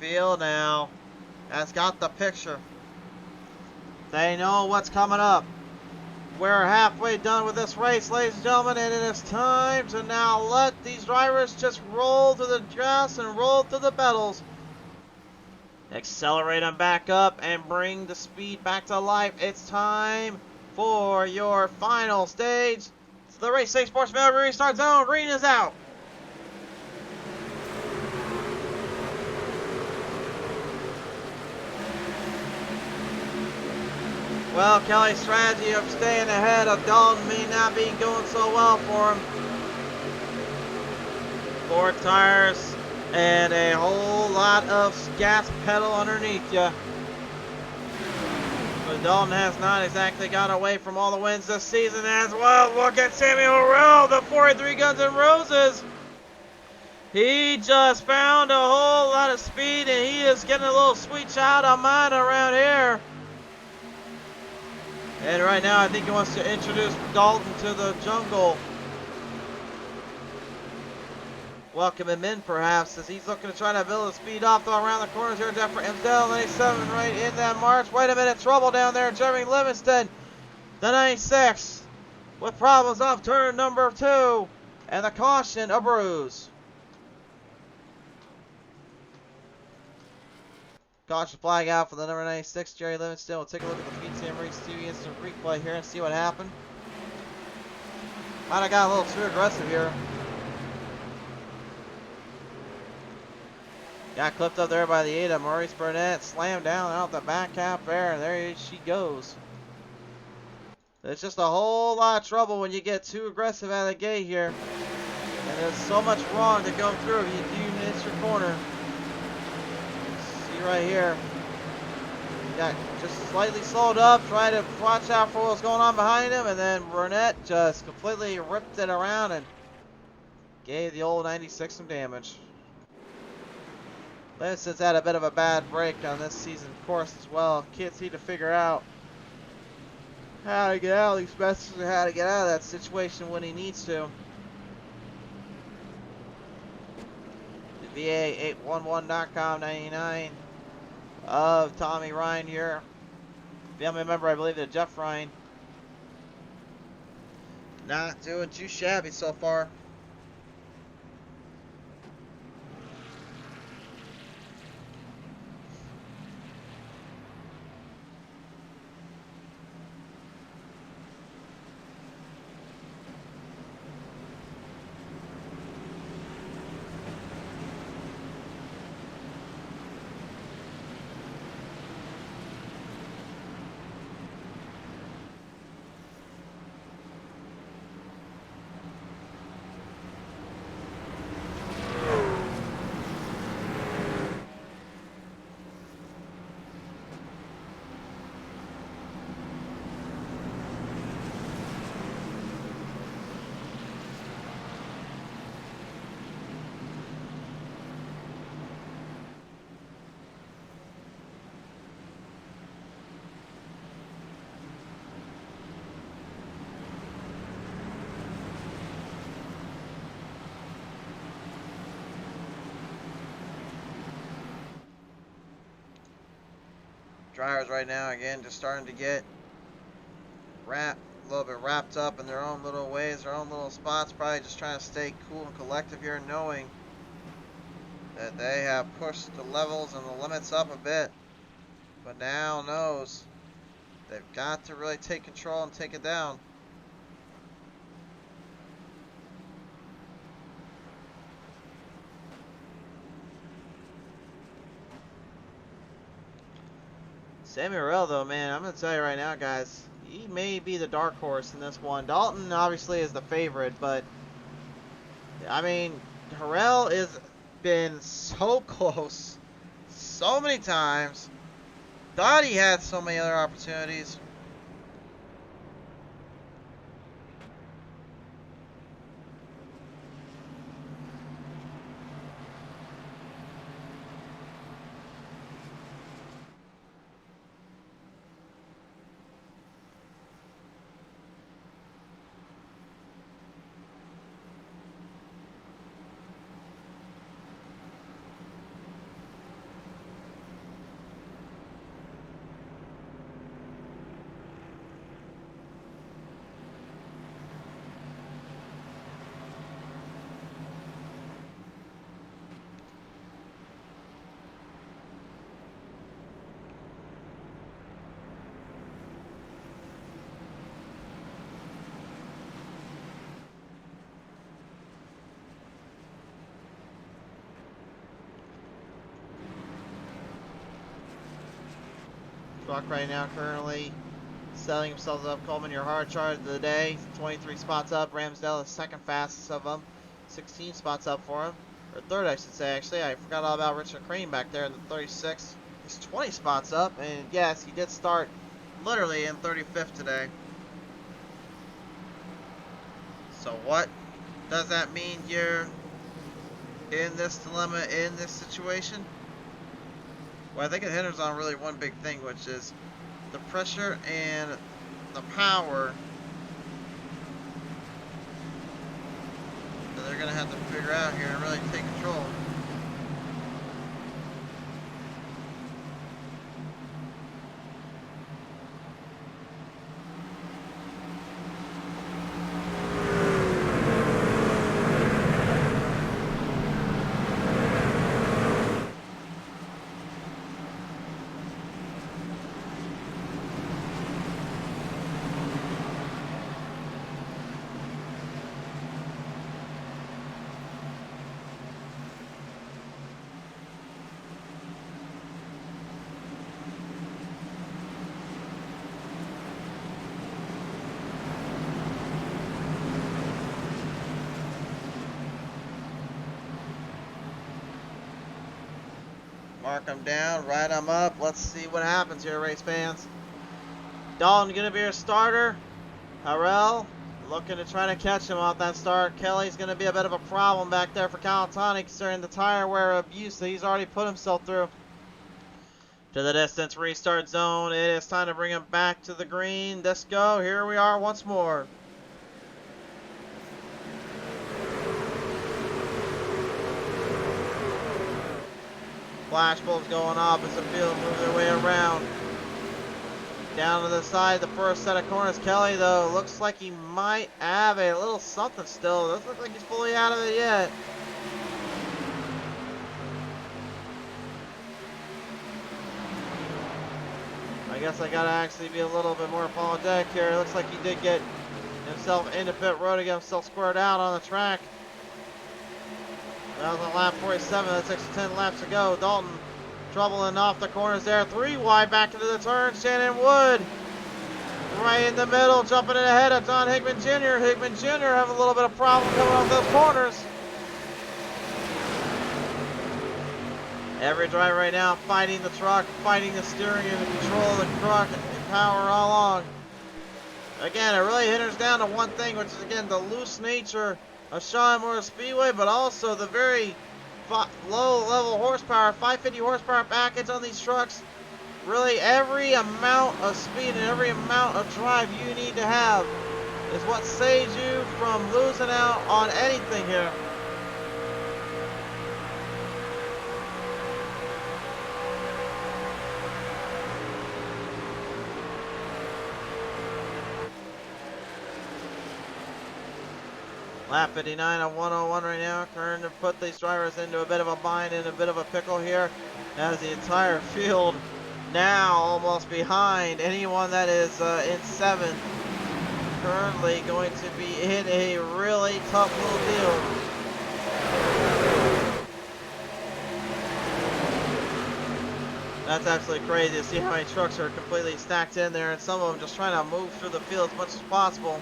Field now has got the picture. They know what's coming up. We're halfway done with this race, ladies and gentlemen, and it is time to now let these drivers just roll to the gas and roll to the pedals. Accelerate them back up and bring the speed back to life. It's time for your final stage. It's the Race Day Sports Memorabilia Restart Zone. Green is out. Well, Kelly's strategy of staying ahead of Dalton may not be going so well for him. 4 tires and a whole lot of gas pedal underneath you. But Dalton has not exactly got away from all the wins this season as well. Look at Samuel Rell, the 43 Guns N' Roses. He just found a whole lot of speed, and he is getting a little sweet child of mine around here. And right now, I think he wants to introduce Dalton to the jungle. Welcome him in, perhaps, as he's looking to try to build a speed off though around the corners here. Jeff Amsdale, 97 right in that march. Wait a minute, trouble down there. Jeremy Livingston, the 96, with problems off turn number 2. And the caution, a bruise. Caution flag out for the number 96, Jerry Livingston. We'll take a look at the PTM Race TV instant replay here and see what happened. Might have got a little too aggressive here. Got clipped up there by the 8 of Maurice Burnett. Slammed down out the back half there. And there she goes. It's just a whole lot of trouble when you get too aggressive out of the gate here. And there's so much wrong to go through if you do miss your corner. See right here. Got just slightly slowed up, trying to watch out for what's going on behind him, and then Burnett just completely ripped it around and gave the old 96 some damage. Linson's had a bit of a bad break on this season course as well. Can't seem to figure out how to get out, at least especially how to get out of that situation when he needs to. The VA811.com 99 of Tommy Ryan here. Family member, I believe, to Jeff Ryan. Not doing too shabby so far. Drivers right now, again, just starting to get a little bit wrapped up in their own little ways, their own little spots, probably just trying to stay cool and collective here, knowing that they have pushed the levels and the limits up a bit, but now knows they've got to really take control and take it down. Sammy Morrell, though, man, I'm going to tell you right now, guys, he may be the dark horse in this one. Dalton, obviously, is the favorite, but, I mean, Harrell has been so close so many times. Thought he had so many other opportunities. Truck right now currently selling himself up. Coleman, your hard charge of the day. 23 spots up. Ramsdale is second fastest of them. 16 spots up for him. Or third, I should say, actually. I forgot all about Richard Crane back there in the 36. He's 20 spots up. And yes, he did start literally in 35th today. So what does that mean here in this dilemma, in this situation? Well, I think it hinders on really one big thing, which is the pressure and the power that they're going to have to figure out here and really take control. Mark them down, write them up. Let's see what happens here, race fans. Dalton going to be your starter. Harrell looking to try to catch him off that start. Kelly's going to be a bit of a problem back there for Calatonic considering the tire wear abuse that he's already put himself through. To the distance, restart zone. It is time to bring him back to the green. Let's go. Here we are once more. Flash bulbs going off as the field moves their way around. Down to the side, the first set of corners. Kelly, though, looks like he might have a little something still. Doesn't look like he's fully out of it yet. I guess I gotta actually be a little bit more apologetic here. It looks like he did get himself into pit road to get himself squared out on the track. That was on lap 47. That's 6 to 10 laps to go. Dalton troubling off the corners there. 3 wide back into the turn. Shannon Wood right in the middle, jumping in ahead of John Hickman Jr. Hickman Jr. having a little bit of problem coming off those corners. Every driver right now fighting the truck, fighting the steering and the control of the truck and power all along. Again, it really hinders down to one thing, which is, again, the loose nature of Shaw Moore Speedway, but also the very low-level horsepower, 550 horsepower package on these trucks. Really, every amount of speed and every amount of drive you need to have is what saves you from losing out on anything here. Lap 59 on 101 right now. Trying to put these drivers into a bit of a bind and a bit of a pickle here, as the entire field now almost behind anyone that is in 7th. Currently going to be in a really tough little deal. That's absolutely crazy to see how many trucks are completely stacked in there, and some of them just trying to move through the field as much as possible.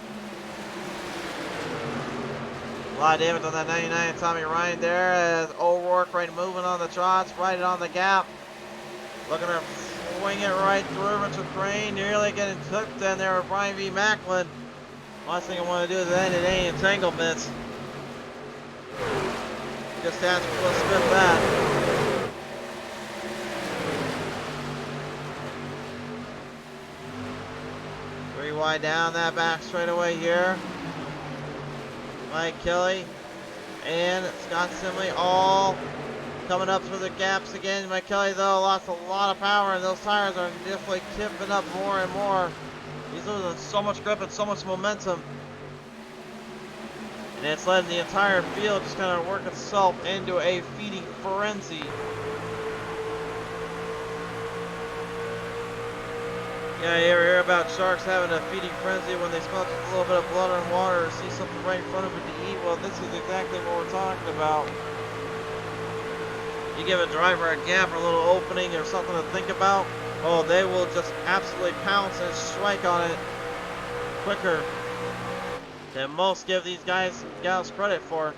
A lot of damage on that 99 Tommy Ryan there, as O'Rourke right moving on the trots, right on the gap. Looking to swing it right through Richard Crane, nearly getting clipped in there with Brian V. Macklin. Last thing I want to do is end in any entanglements. Just has to spin that. Three wide down that back straightaway here. Mike Kelly and Scott Simley all coming up through the gaps again. Mike Kelly, though, lost a lot of power, and those tires are definitely tipping up more and more. He's losing so much grip and so much momentum. And it's letting the entire field just kind of work itself into a feeding frenzy. Yeah, you ever hear about sharks having a feeding frenzy when they smell just a little bit of blood and water or see something right in front of it to eat? Well, this is exactly what we're talking about. You give a driver a gap or a little opening or something to think about, oh, they will just absolutely pounce and strike on it quicker than most give these guys and gals credit for.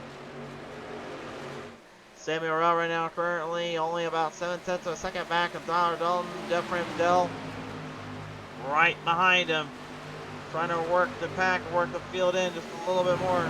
Sammy Morrell right now currently only about 7/10 of a second back of Tyler Dalton. Jeff Ramsdell right behind him, trying to work the pack, work the field in just a little bit more.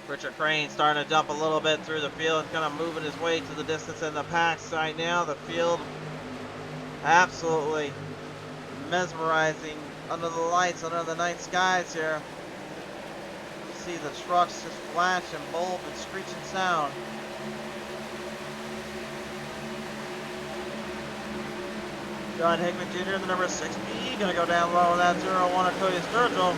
Richard Crane starting to jump a little bit through the field, kind of moving his way to the distance in the packs right now. The field absolutely mesmerizing under the lights, under the night skies here. You see the trucks just flash and bulb and screeching sound. John Hickman Jr., the number 6B, gonna go down low on that 0-1 of Cody Sturgill.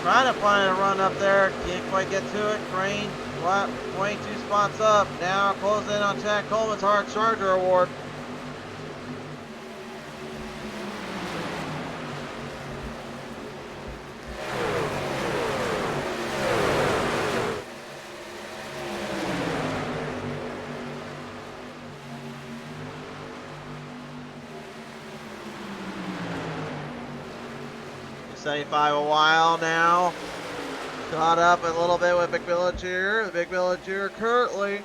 Trying to find a run up there, can't quite get to it. Crane, 22 spots up. Now closing in on Chad Coleman's Hard Charger Award. $75 a while now. Caught up a little bit with McMillan Jr. The McMillan Jr. currently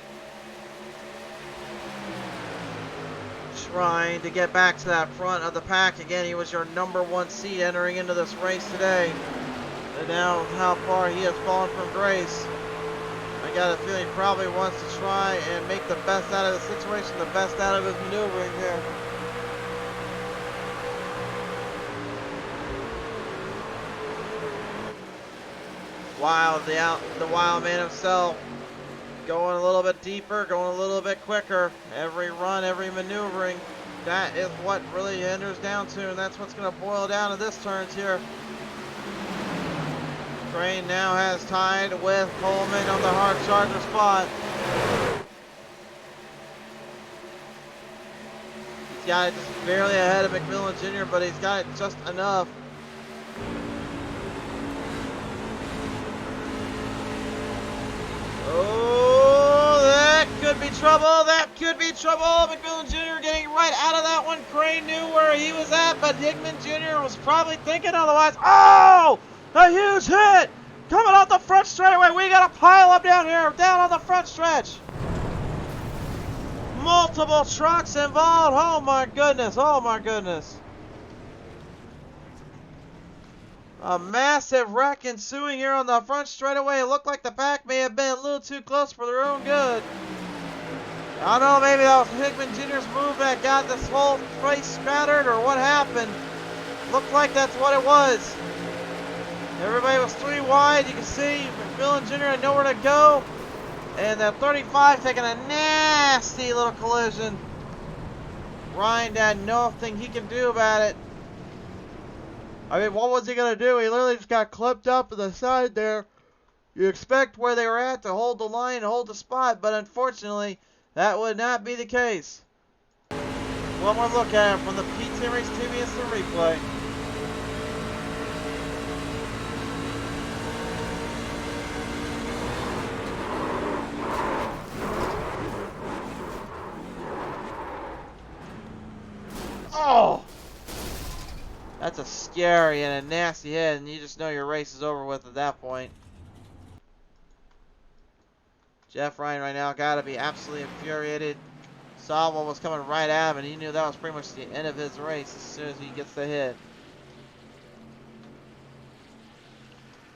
trying to get back to that front of the pack again. He was your number 1 seed entering into this race today. And now how far he has fallen from grace. I got a feeling he probably wants to try and make the best out of the situation, the best out of his maneuvering here. Wild, the wild man himself, going a little bit deeper, going a little bit quicker. Every run, every maneuvering, that is what really enters down to, and that's what's going to boil down to this turns here. Crane now has tied with Coleman on the hard charger spot. He's got it just barely ahead of McMillan Jr., but he's got it just enough. Oh, that could be trouble. That could be trouble. McMillan Jr. getting right out of that one. Crane knew where he was at, but Hickman Jr. was probably thinking otherwise. Oh, a huge hit coming off the front straightaway. We got a pile up down here, down on the front stretch. Multiple trucks involved. Oh my goodness. Oh my goodness. A massive wreck ensuing here on the front straightaway. It looked like the pack may have been a little too close for their own good. I don't know, maybe that was Hickman Jr.'s move that got this whole race scattered or what happened. Looked like that's what it was. Everybody was 3 wide. You can see McMillan Jr. had nowhere to go. And that 35 taking a nasty little collision. Ryan had nothing he can do about it. I mean, what was he going to do? He literally just got clipped up to the side there. You expect where they were at to hold the line and hold the spot, but unfortunately, that would not be the case. One more look at it from the PT Race TV Instant Replay. Oh! That's a scary and a nasty hit, and you just know your race is over with at that point. Jeff Ryan right now got to be absolutely infuriated. Saw what was coming right at him, and he knew that was pretty much the end of his race as soon as he gets the hit.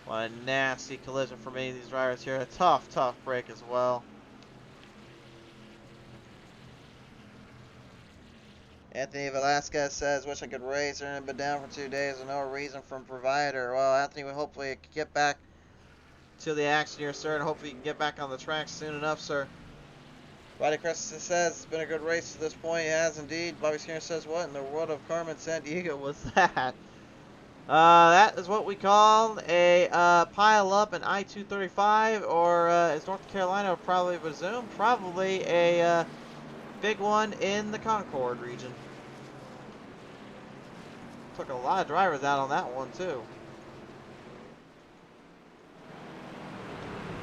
What a nasty collision for many of these drivers here. A tough, tough break as well. Anthony Velasquez says, wish I could race. I've been down for 2 days with no reason from provider. Well, Anthony, we hopefully get back to the action here, sir, and hopefully you can get back on the track soon enough, sir. Roddy Cresta says, it's been a good race to this point. It has indeed. Bobby Skinner says, what in the world of Carmen Sandiego was that? That is what we call a pile up in I-235, or as North Carolina would probably presume, probably a big one in the Concord region. Took a lot of drivers out on that one too.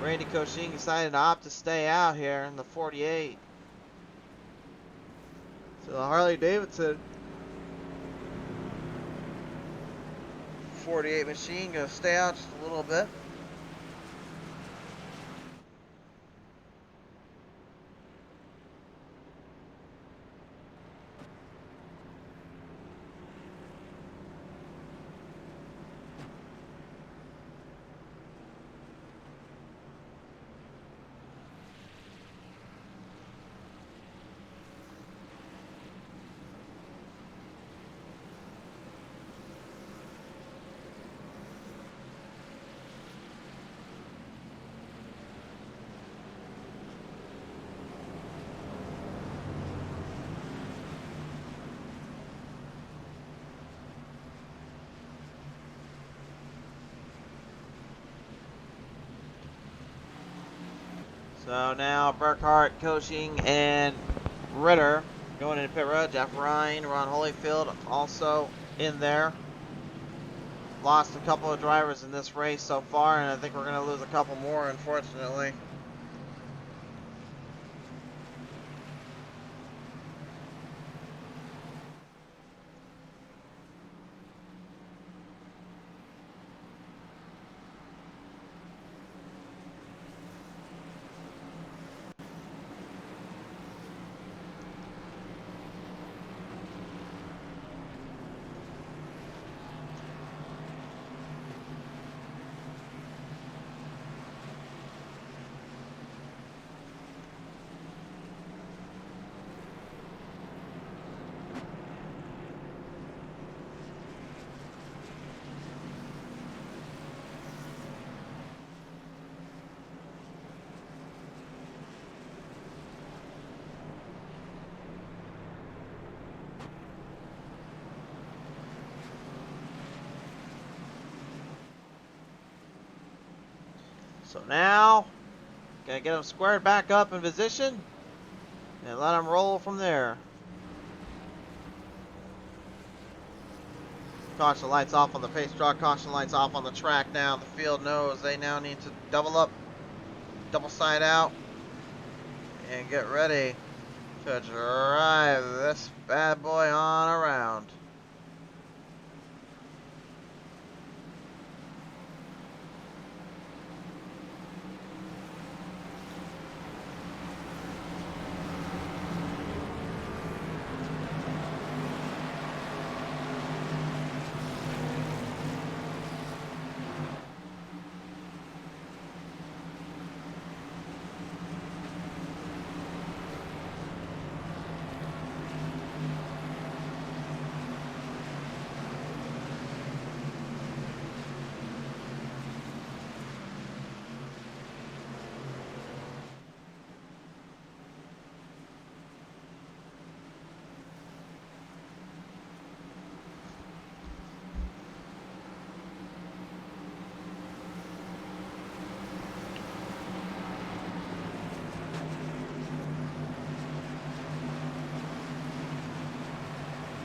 Randy Koshing decided to opt to stay out here in the 48. So the Harley Davidson 48 machine gonna stay out just a little bit. So now Burkhart, Coaching, and Ritter going into pit road. Jeff Ryan, Ron Holyfield also in there. Lost a couple of drivers in this race so far, and I think we're going to lose a couple more, unfortunately. So now, gonna get them squared back up in position and let them roll from there. Caution lights off on the pace truck, caution lights off on the track now. The field knows they now need to double up, double side out, and get ready to drive this bad boy on around.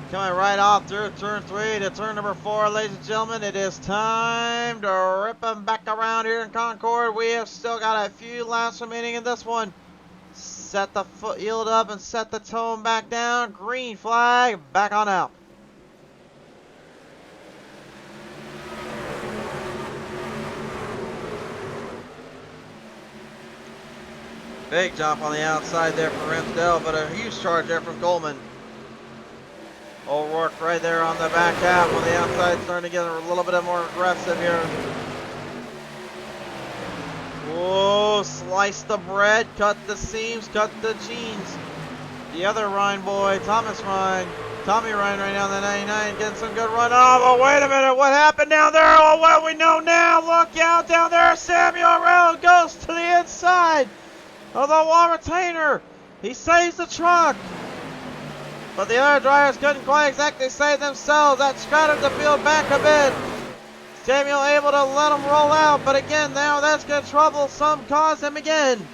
Coming right off through turn 3 to turn number 4, ladies and gentlemen. It is time to rip them back around here in Concord. We have still got a few laps remaining in this one. Set the foot yield up and set the tone back down. Green flag, back on out. Big jump on the outside there from Ramsdale, but a huge charge there from Coleman. O'Rourke right there on the back half on the outside, starting to get a little bit more aggressive here. Whoa, slice the bread, cut the seams, cut the jeans. The other Ryan boy, Tommy Ryan right now, the 99, getting some good run. Oh, but wait a minute, what happened down there? Oh, well, we know now. Look out down there. Samuel Rowe goes to the inside of the wall retainer. He saves the truck. But the other drivers couldn't quite exactly save themselves. That scattered the field back a bit. Samuel able to let him roll out, but again, now that's going to troublesome cause him again.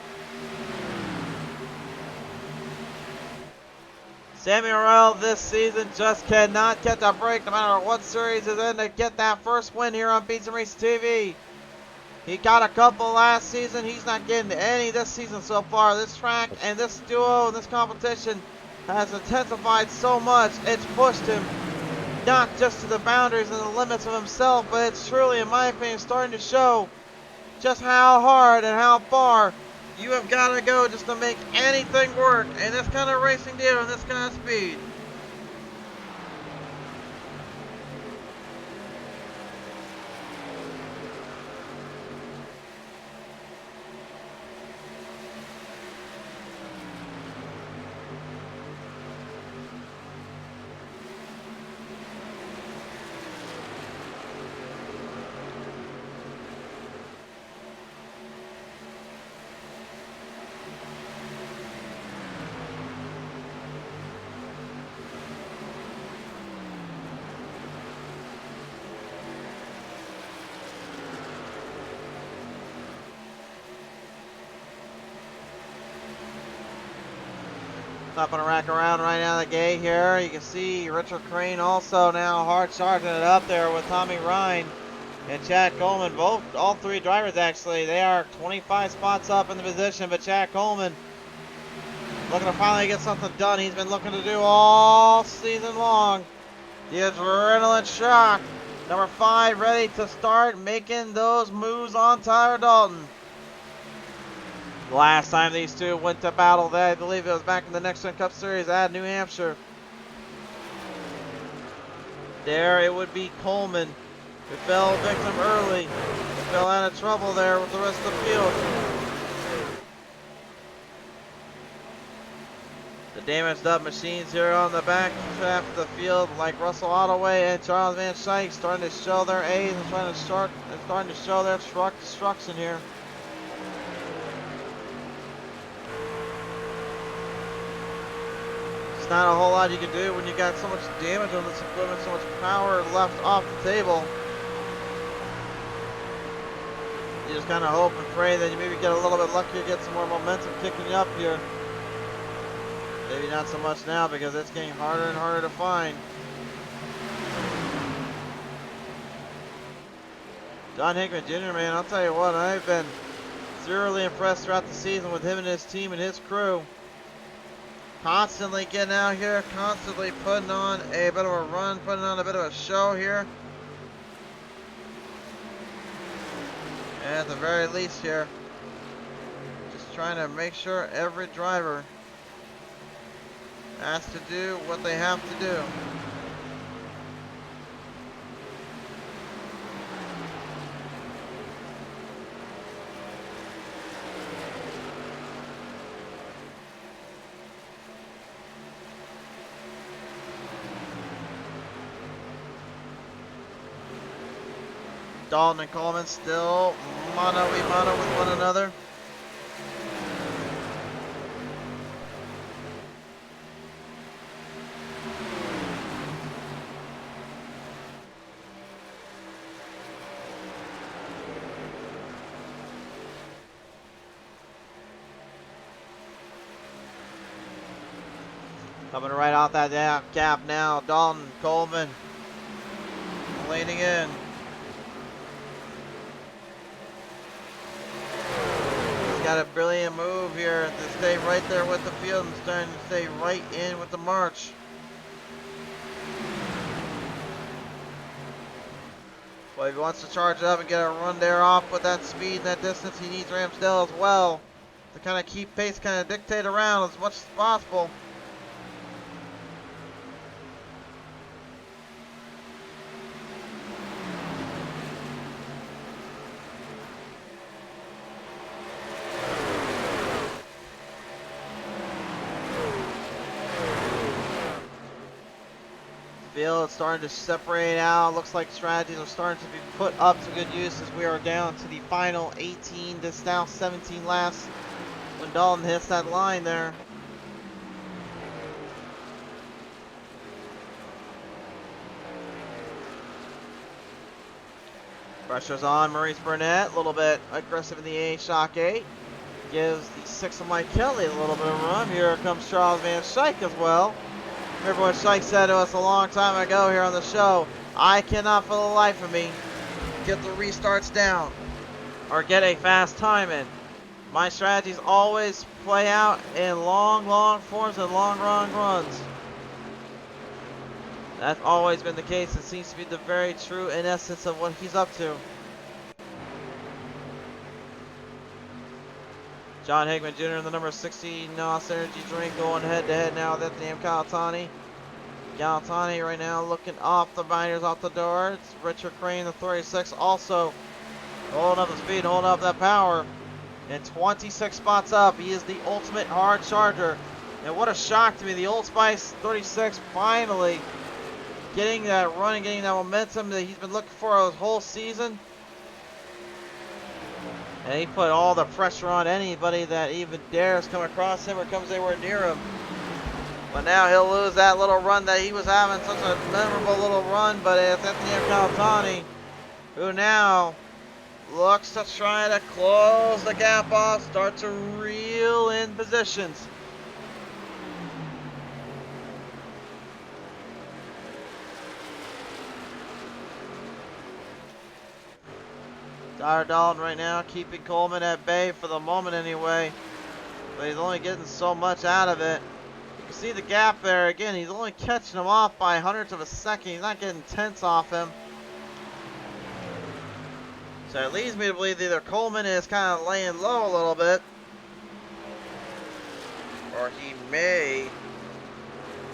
Samuel Rowe this season just cannot get the break no matter what series is in to get that first win here on Pizza Race TV. He got a couple last season. He's not getting any this season so far. This track and this duo and this competition has intensified so much, it's pushed him not just to the boundaries and the limits of himself, but it's truly, in my opinion, starting to show just how hard and how far you have got to go just to make anything work in this kind of racing deal and this kind of speed. Not gonna rack around right out of the gate here. You can see Richard Crane also now hard charging it up there with Tommy Ryan and Chad Coleman. All three drivers actually. They are 25 spots up in the position, but Chad Coleman looking to finally get something done. He's been looking to do all season long. The adrenaline shock. Number 5 ready to start making those moves on Tyler Dalton. The last time these two went to battle, I believe it was back in the Next Gen Cup Series at New Hampshire. There it would be Coleman, who fell victim early. Fell out of trouble there with the rest of the field. The damaged up machines here on the back half of the field, like Russell Ottaway and Charles Van Schaik, starting to show their age and starting to show their truck destruction here. There's not a whole lot you can do when you got so much damage on this equipment, so much power left off the table. You just kind of hope and pray that you maybe get a little bit luckier, get some more momentum kicking you up here. Maybe not so much now because it's getting harder and harder to find. John Hickman Jr., man, I'll tell you what, I've been thoroughly impressed throughout the season with him and his team and his crew. Constantly getting out here, constantly putting on a bit of a run, putting on a bit of a show here. And at the very least here, just trying to make sure every driver has to do what they have to do. Dalton and Coleman still mano-a-mano with one another. Coming right off that gap now, Dalton, Coleman, leaning in. He's got a brilliant move here to stay right there with the field and starting to stay right in with the march. Well, if he wants to charge it up and get a run there off with that speed and that distance, he needs Ramsdale as well to kind of keep pace, kind of dictate around as much as possible. Field starting to separate out. Looks like strategies are starting to be put up to good use as we are down to the final 18, this now 17 laps when Dalton hits that line there. Pressure's on Maurice Burnett, a little bit aggressive in the A shock 8. Gives the 6 of Mike Kelly a little bit of run. Here comes Charles Van Schaik as well. Remember what Schaik said to us a long time ago here on the show. I cannot for the life of me get the restarts down or get a fast time in. My strategies always play out in long forms and long runs. That's always been the case. It seems to be the very true in essence of what he's up to. John Hickman Jr. in the number 60 NOS Energy drink going head to head now with Anthony Galatani. Galatani right now looking off the binders, off the door. It's Richard Crane, the 36, also holding up the speed, holding up that power. And 26 spots up. He is the ultimate hard charger. And what a shock to me. The Old Spice 36 finally getting that run and getting that momentum that he's been looking for his whole season. And he put all the pressure on anybody that even dares come across him or comes anywhere near him. But now he'll lose that little run that he was having, such a memorable little run. But it's Anthony Galatani who now looks to try to close the gap off, start to reel in positions. Dalton right now keeping Coleman at bay for the moment anyway. But he's only getting so much out of it. You can see the gap there. Again, he's only catching him off by hundredths of a second. He's not getting tenths off him. So it leads me to believe either Coleman is kind of laying low a little bit, or he may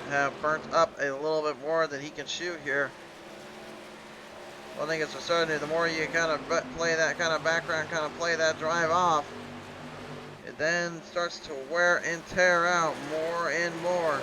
have burnt up a little bit more than he can shoot here. One thing is for certain, the more you kind of play that kind of background, kind of play that drive off, it then starts to wear and tear out more and more.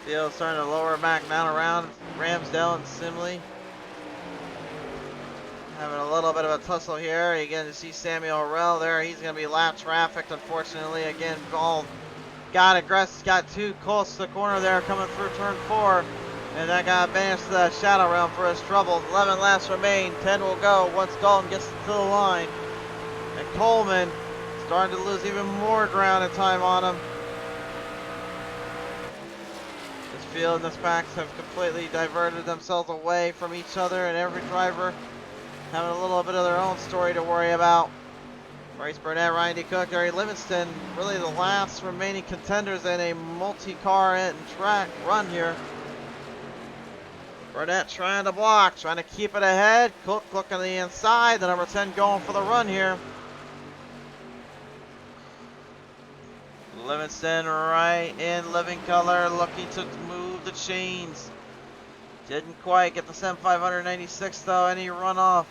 Field starting to lower back down around Ramsdale and Simley. Having a little bit of a tussle here. You get to see Samuel Harrell there. He's going to be lap trafficked, unfortunately. Again, all got aggressive, got too close to the corner there coming through turn 4. And that got banished to the shadow realm for his troubles. 11 laps remain. 10 will go once Dalton gets to the line. And Coleman starting to lose even more ground and time on him. Field and this pack have completely diverted themselves away from each other, and every driver having a little bit of their own story to worry about. Bryce Burnett, Ryan D. Cook, Gary Livingston, really the last remaining contenders in a multi-car and track run here. Burnett trying to block, trying to keep it ahead. Cook looking on the inside, the number 10 going for the run here. Livingston right in living color, looking to move the chains. Didn't quite get the 7596 though, any runoff.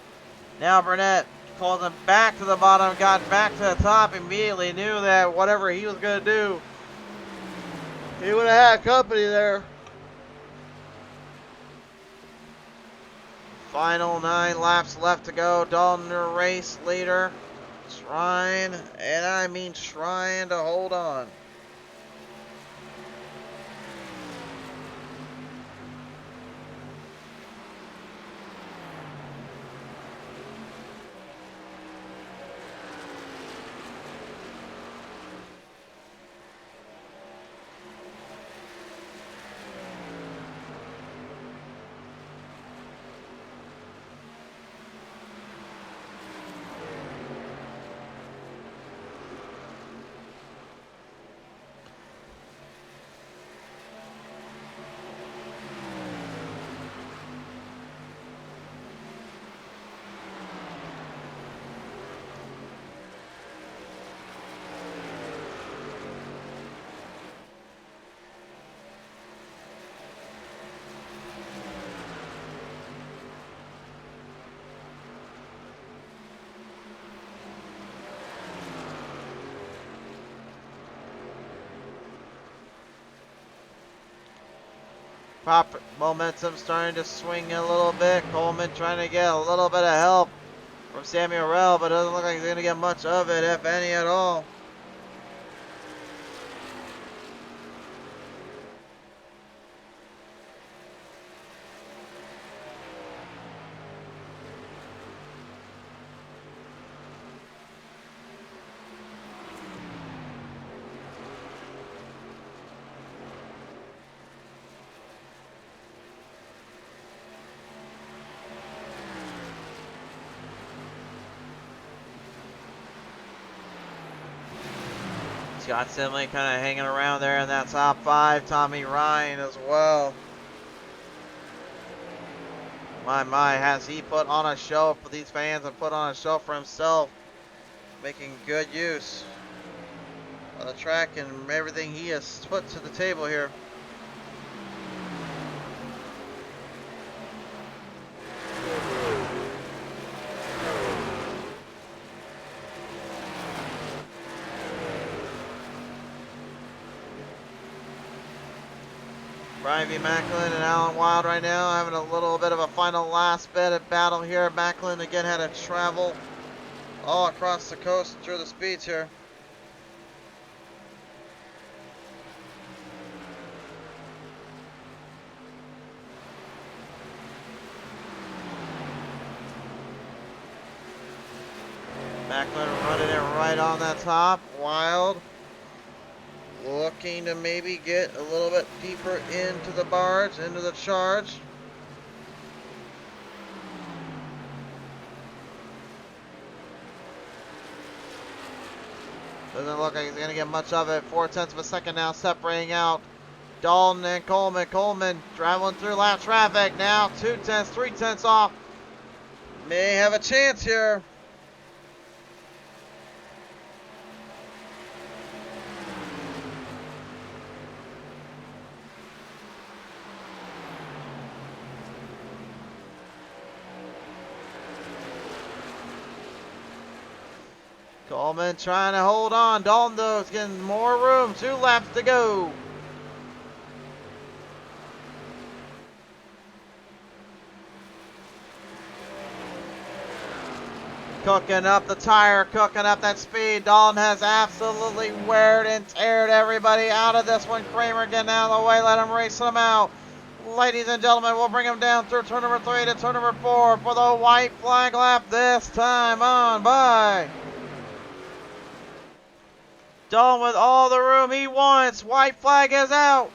Now Burnett called him back to the bottom, got back to the top, immediately knew that whatever he was going to do, he would have had company there. Final 9 laps left to go. Dalton, your race leader. Trying, and I mean trying to hold on. Pop momentum starting to swing a little bit. Coleman trying to get a little bit of help from Samuel Harrell, but it doesn't look like he's going to get much of it, if any at all. Scott Simley kind of hanging around there in that top 5. Tommy Ryan as well. My, has he put on a show for these fans and put on a show for himself. Making good use of the track and everything he has put to the table here. Brian V. Macklin and Alan Wild right now having a little bit of a final last bit of battle here. Macklin again had to travel all across the coast through the speeds here. Macklin running it right on that top. Wild looking to maybe get a little bit deeper into the barge, into the charge. Doesn't look like he's going to get much of it. 4/10 of a second now separating out Dalton and Coleman. Coleman traveling through lap traffic now. 2/10, 3/10 off. May have a chance here. Coleman trying to hold on. Dalton, though, is getting more room. 2 laps to go. Cooking up the tire, cooking up that speed. Dalton has absolutely weared and teared everybody out of this one. Kramer getting out of the way. Let him race them out. Ladies and gentlemen, we'll bring him down through turn number 3 to turn number 4 for the white flag lap this time on by. Dalton with all the room he wants. White flag is out.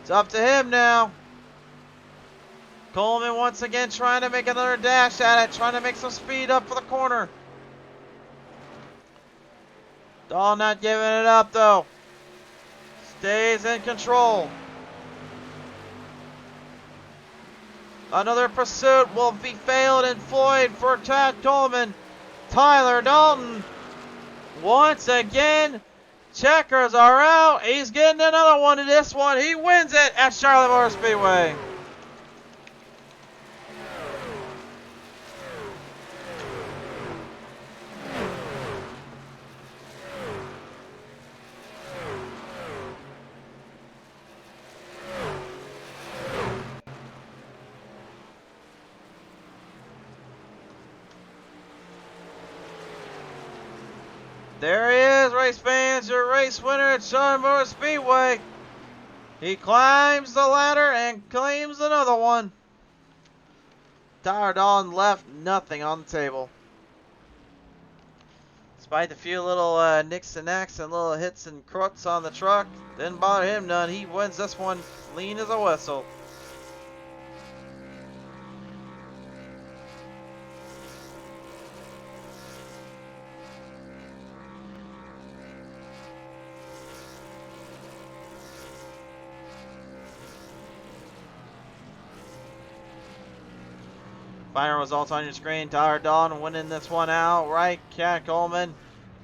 It's up to him now. Coleman once again trying to make another dash at it, trying to make some speed up for the corner. Dalton not giving it up though. Stays in control. Another pursuit will be failed and Floyd for Chad Coleman. Tyler Dalton once again, checkers are out. He's getting another one in this one. He wins it at Charlotte Motor Speedway. There he is, race fans, your race winner at Charlotte Motor Speedway. He climbs the ladder and claims another one. Tyler Dalton left nothing on the table. Despite a few little nicks and knacks and little hits and crooks on the truck, didn't bother him none. He wins this one clean as a whistle. Final results on your screen. Tyler Dalton winning this one outright. Cat Coleman,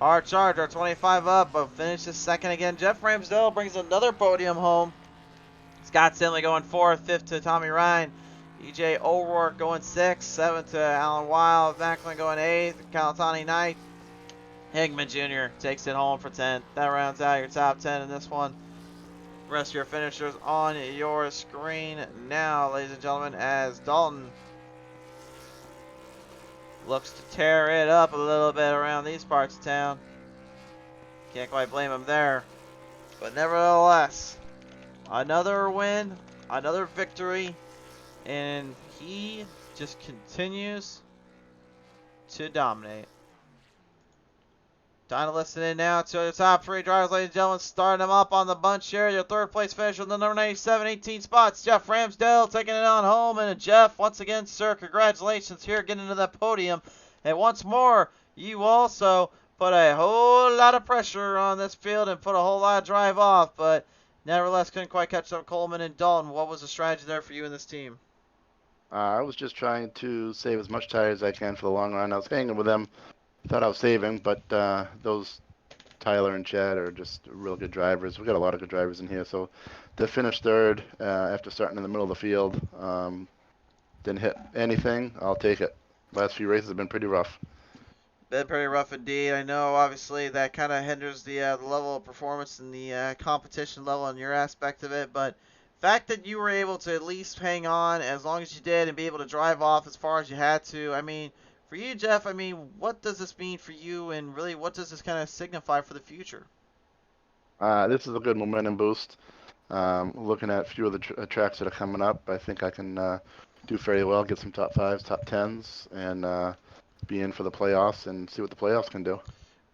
our Charger, 25 up, but finishes second again. Jeff Ramsdale brings another podium home. Scott Sinley going 4th, 5th to Tommy Ryan. EJ O'Rourke going 6th, 7th to Alan Wild. Macklin going 8th, Calatani 9th. Higman Jr. takes it home for 10th. That rounds out your top 10 in this one. Rest of your finishers on your screen now, ladies and gentlemen, as Dalton looks to tear it up a little bit around these parts of town. Can't quite blame him there. But nevertheless, another win, another victory, and he just continues to dominate. Time to listen in now to the top 3 drivers, ladies and gentlemen. Starting them up on the bunch here. Your 3rd place finisher in the number 97, 18 spots. Jeff Ramsdale taking it on home. And Jeff, once again, sir, congratulations here getting to that podium. And once more, you also put a whole lot of pressure on this field and put a whole lot of drive off. But nevertheless, couldn't quite catch up Coleman and Dalton. What was the strategy there for you and this team? I was just trying to save as much tire as I can for the long run. I was hanging with them. Thought I was saving, but those Tyler and Chad are just real good drivers. We've got a lot of good drivers in here. So to finish 3rd after starting in the middle of the field, didn't hit anything. I'll take it. Last few races have been pretty rough. Been pretty rough indeed. I know, obviously, that kind of hinders the level of performance and the competition level on your aspect of it. But fact that you were able to at least hang on as long as you did and be able to drive off as far as you had to. I mean, for you, Jeff, I mean, what does this mean for you, and really, what does this kind of signify for the future? This is a good momentum boost. Looking at a few of the tracks that are coming up, I think I can do fairly well, get some top fives, top tens, and be in for the playoffs and see what the playoffs can do.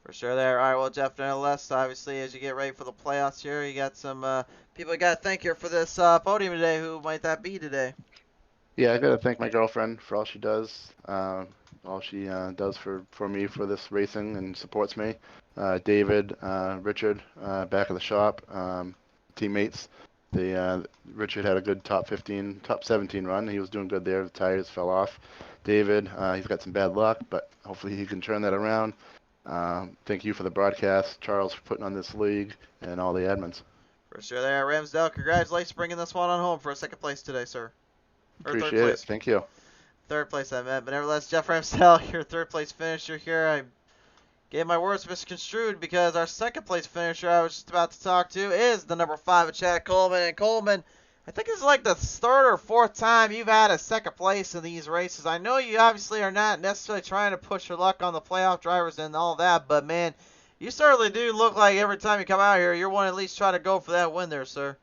For sure there. All right, well, Jeff, nonetheless, obviously, as you get ready for the playoffs here, you got some people you got to thank here for this podium today. Who might that be today? Yeah, I gotta thank my girlfriend for all she does, does for me for this racing and supports me. David, Richard, back of the shop, teammates. Richard had a good top 15, top 17 run. He was doing good there. The tires fell off. David, he's got some bad luck, but hopefully he can turn that around. Thank you for the broadcast, Charles, for putting on this league, and all the admins. For sure there. Ramsdale, congratulations bringing this one on home for a second place today, sir. Or third Appreciate it. place. Thank you. Third place, I meant. But nevertheless, Jeff Ramsdale, your third place finisher here. I gave my words misconstrued because our second place finisher I was just about to talk to is the number 5 of Chad Coleman. And Coleman, I think it's like the third or fourth time you've had a second place in these races. I know you obviously are not necessarily trying to push your luck on the playoff drivers and all that, but man, you certainly do look like every time you come out here, you're one to at least try to go for that win there, sir.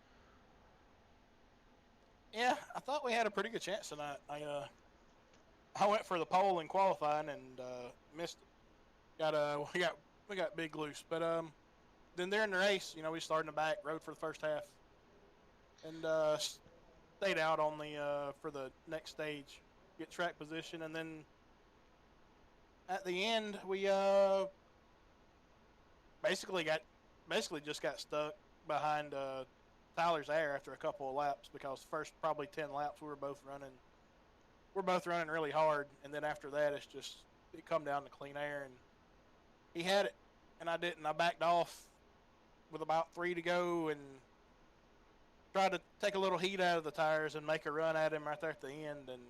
Yeah, I thought we had a pretty good chance tonight. I went for the pole in qualifying and missed it. We got big loose, but then during the race, we started in the back, rode for the first half, and stayed out on the for the next stage, get track position, and then at the end we basically just got stuck behind Tyler's air after a couple of laps because the first probably 10 laps we were both running really hard, and then after that it come down to clean air, and he had it and I didn't. I backed off with about 3 to go and tried to take a little heat out of the tires and make a run at him right there at the end, and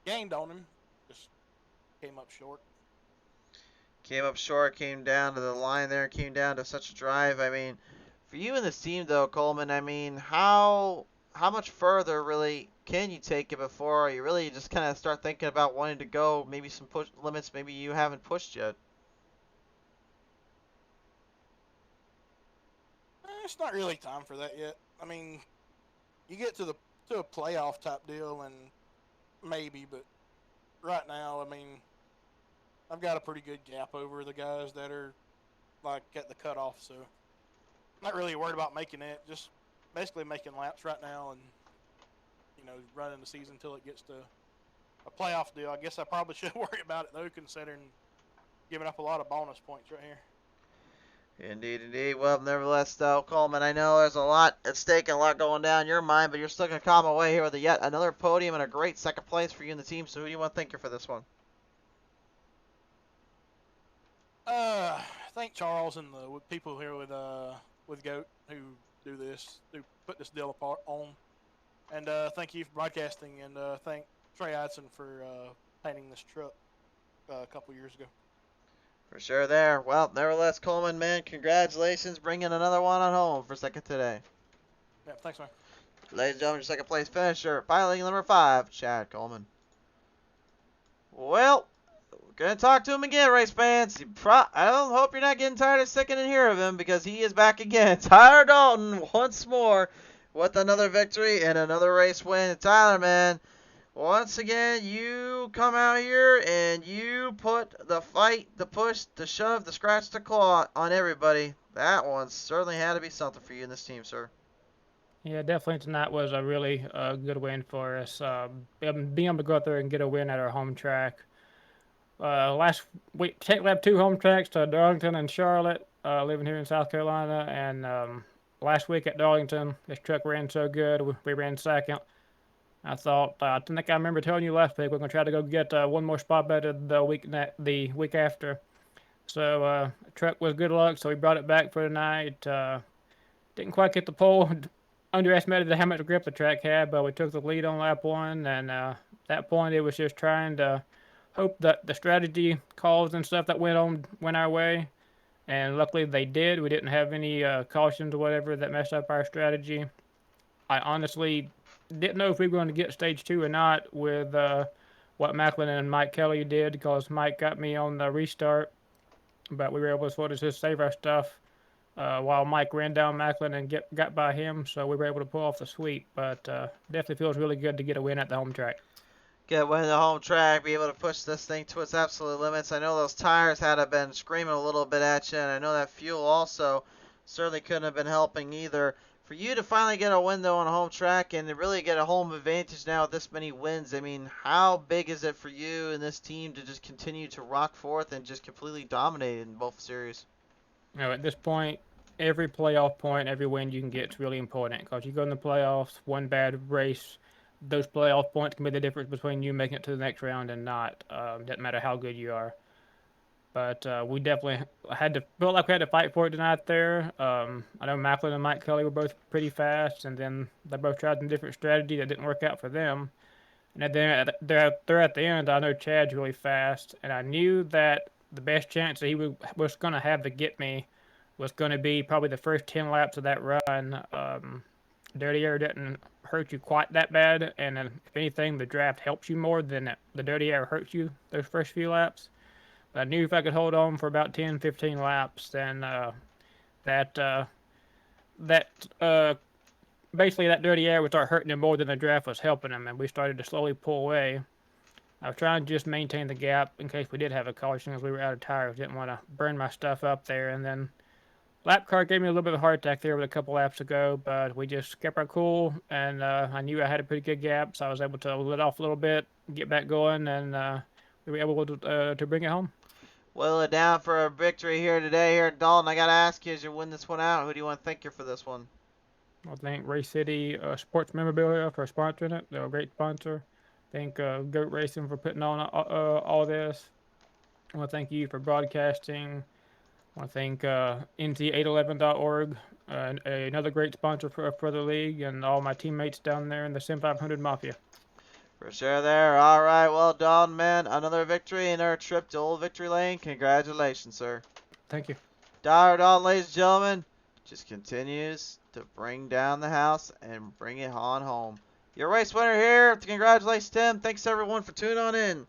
gained on him, just came up short. Came up short, came down to the line there, came down to such a drive. I mean, for you and this team though, Coleman, I mean, how much further really can you take it before you really just kind of start thinking about wanting to go maybe some push limits maybe you haven't pushed yet? It's not really time for that yet. I mean, you get to a playoff type deal and maybe, but right now, I mean, I've got a pretty good gap over the guys that are like at the cutoff, so I'm not really worried about making it. Just basically making laps right now, and running the season until it gets to a playoff deal. I guess I probably should worry about it though, considering giving up a lot of bonus points right here. Indeed, indeed. Well, nevertheless, though, Coleman, I know there's a lot at stake and a lot going down in your mind, but you're still going to come away here with yet another podium and a great second place for you and the team. So who do you want to thank you for this one? Thank Charles and the people here with Goat who who put this deal apart on, and thank you for broadcasting, and thank Trey Idson for painting this truck a couple years ago. For sure there. Well, nevertheless, Coleman, man, congratulations. Bringing another one on home for second today. Yeah, thanks, man. Ladies and gentlemen, your second place finisher, piloting number 5, Chad Coleman. Well, we're going to talk to him again, race fans. I don't hope you're not getting tired of sticking in here of him because he is back again. Tyler Dalton, once more, with another victory and another race win. Tyler, man, once again, you come out here and you put the fight, the push, the shove, the scratch, the claw on everybody. That one certainly had to be something for you and this team, sir. Yeah, definitely tonight was a really good win for us. Being able to go out there and get a win at our home track. Last week, technically have 2 home tracks, Darlington and Charlotte, living here in South Carolina. And last week at Darlington, this truck ran so good, we ran second. I think I remember telling you last week we're gonna try to go get one more spot better the week after. So truck was good luck, so we brought it back for tonight. Didn't quite get the pole. Underestimated how much grip the track had, but we took the lead on lap 1, and at that point it was just trying to hoped that the strategy calls and stuff that went our way, and luckily they did. We didn't have any cautions or whatever that messed up our strategy. I honestly didn't know if we were going to get stage 2 or not with what Macklin and Mike Kelly did, because Mike got me on the restart, but we were able to sort of just save our stuff while Mike ran down Macklin and got by him, so we were able to pull off the sweep. But definitely feels really good to get a win at the home track. Get win the home track, be able to push this thing to its absolute limits. I know those tires had been screaming a little bit at you, and I know that fuel also certainly couldn't have been helping either. For you to finally get a win, though, on a home track and to really get a home advantage now with this many wins, I mean, how big is it for you and this team to just continue to rock forth and just completely dominate in both series? At this point, every playoff point, every win you can get is really important, because you go in the playoffs, one bad race, those playoff points can be the difference between you making it to the next round and not. Doesn't matter how good you are. But we definitely felt like we had to fight for it tonight there. I know Macklin and Mike Kelly were both pretty fast, and then they both tried some different strategy that didn't work out for them. And then there at the end, I know Chad's really fast, and I knew that the best chance that he was going to have to get me was going to be probably the first 10 laps of that run. Dirty air didn't hurt you quite that bad, and if anything, the draft helps you more than the dirty air hurts you those first few laps. But I knew if I could hold on for about 10, 15 laps, then basically that dirty air would start hurting him more than the draft was helping him, and we started to slowly pull away. I was trying to just maintain the gap in case we did have a caution, because we were out of tires. Didn't want to burn my stuff up there, and then lap car gave me a little bit of a heart attack there with a couple laps ago, but we just kept our cool, and I knew I had a pretty good gap, so I was able to let off a little bit, get back going, and we were able to bring it home. Will it down for a victory here today here at Dalton. I got to ask you, as you win this one out, who do you want to thank you for this one? I thank Race City Sports Memorabilia for sponsoring it. They're a great sponsor. Thank Goat Racing for putting on all this. I want to thank you for broadcasting. I want to thank NT811.org, another great sponsor for the league, and all my teammates down there in the Sim 500 Mafia. For sure there. All right, well done, man. Another victory in our trip to Old Victory Lane. Congratulations, sir. Thank you. Dalton, ladies and gentlemen, just continues to bring down the house and bring it on home. Your race winner here. Congratulations, Tim. Thanks, everyone, for tuning on in.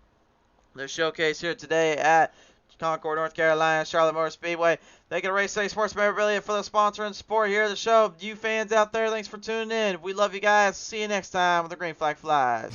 The showcase here today at Concord, North Carolina, Charlotte Motor Speedway. Thank you to Race City Sports Memorabilia for the sponsor and support here at the show. You fans out there, thanks for tuning in. We love you guys. See you next time when the green flag flies.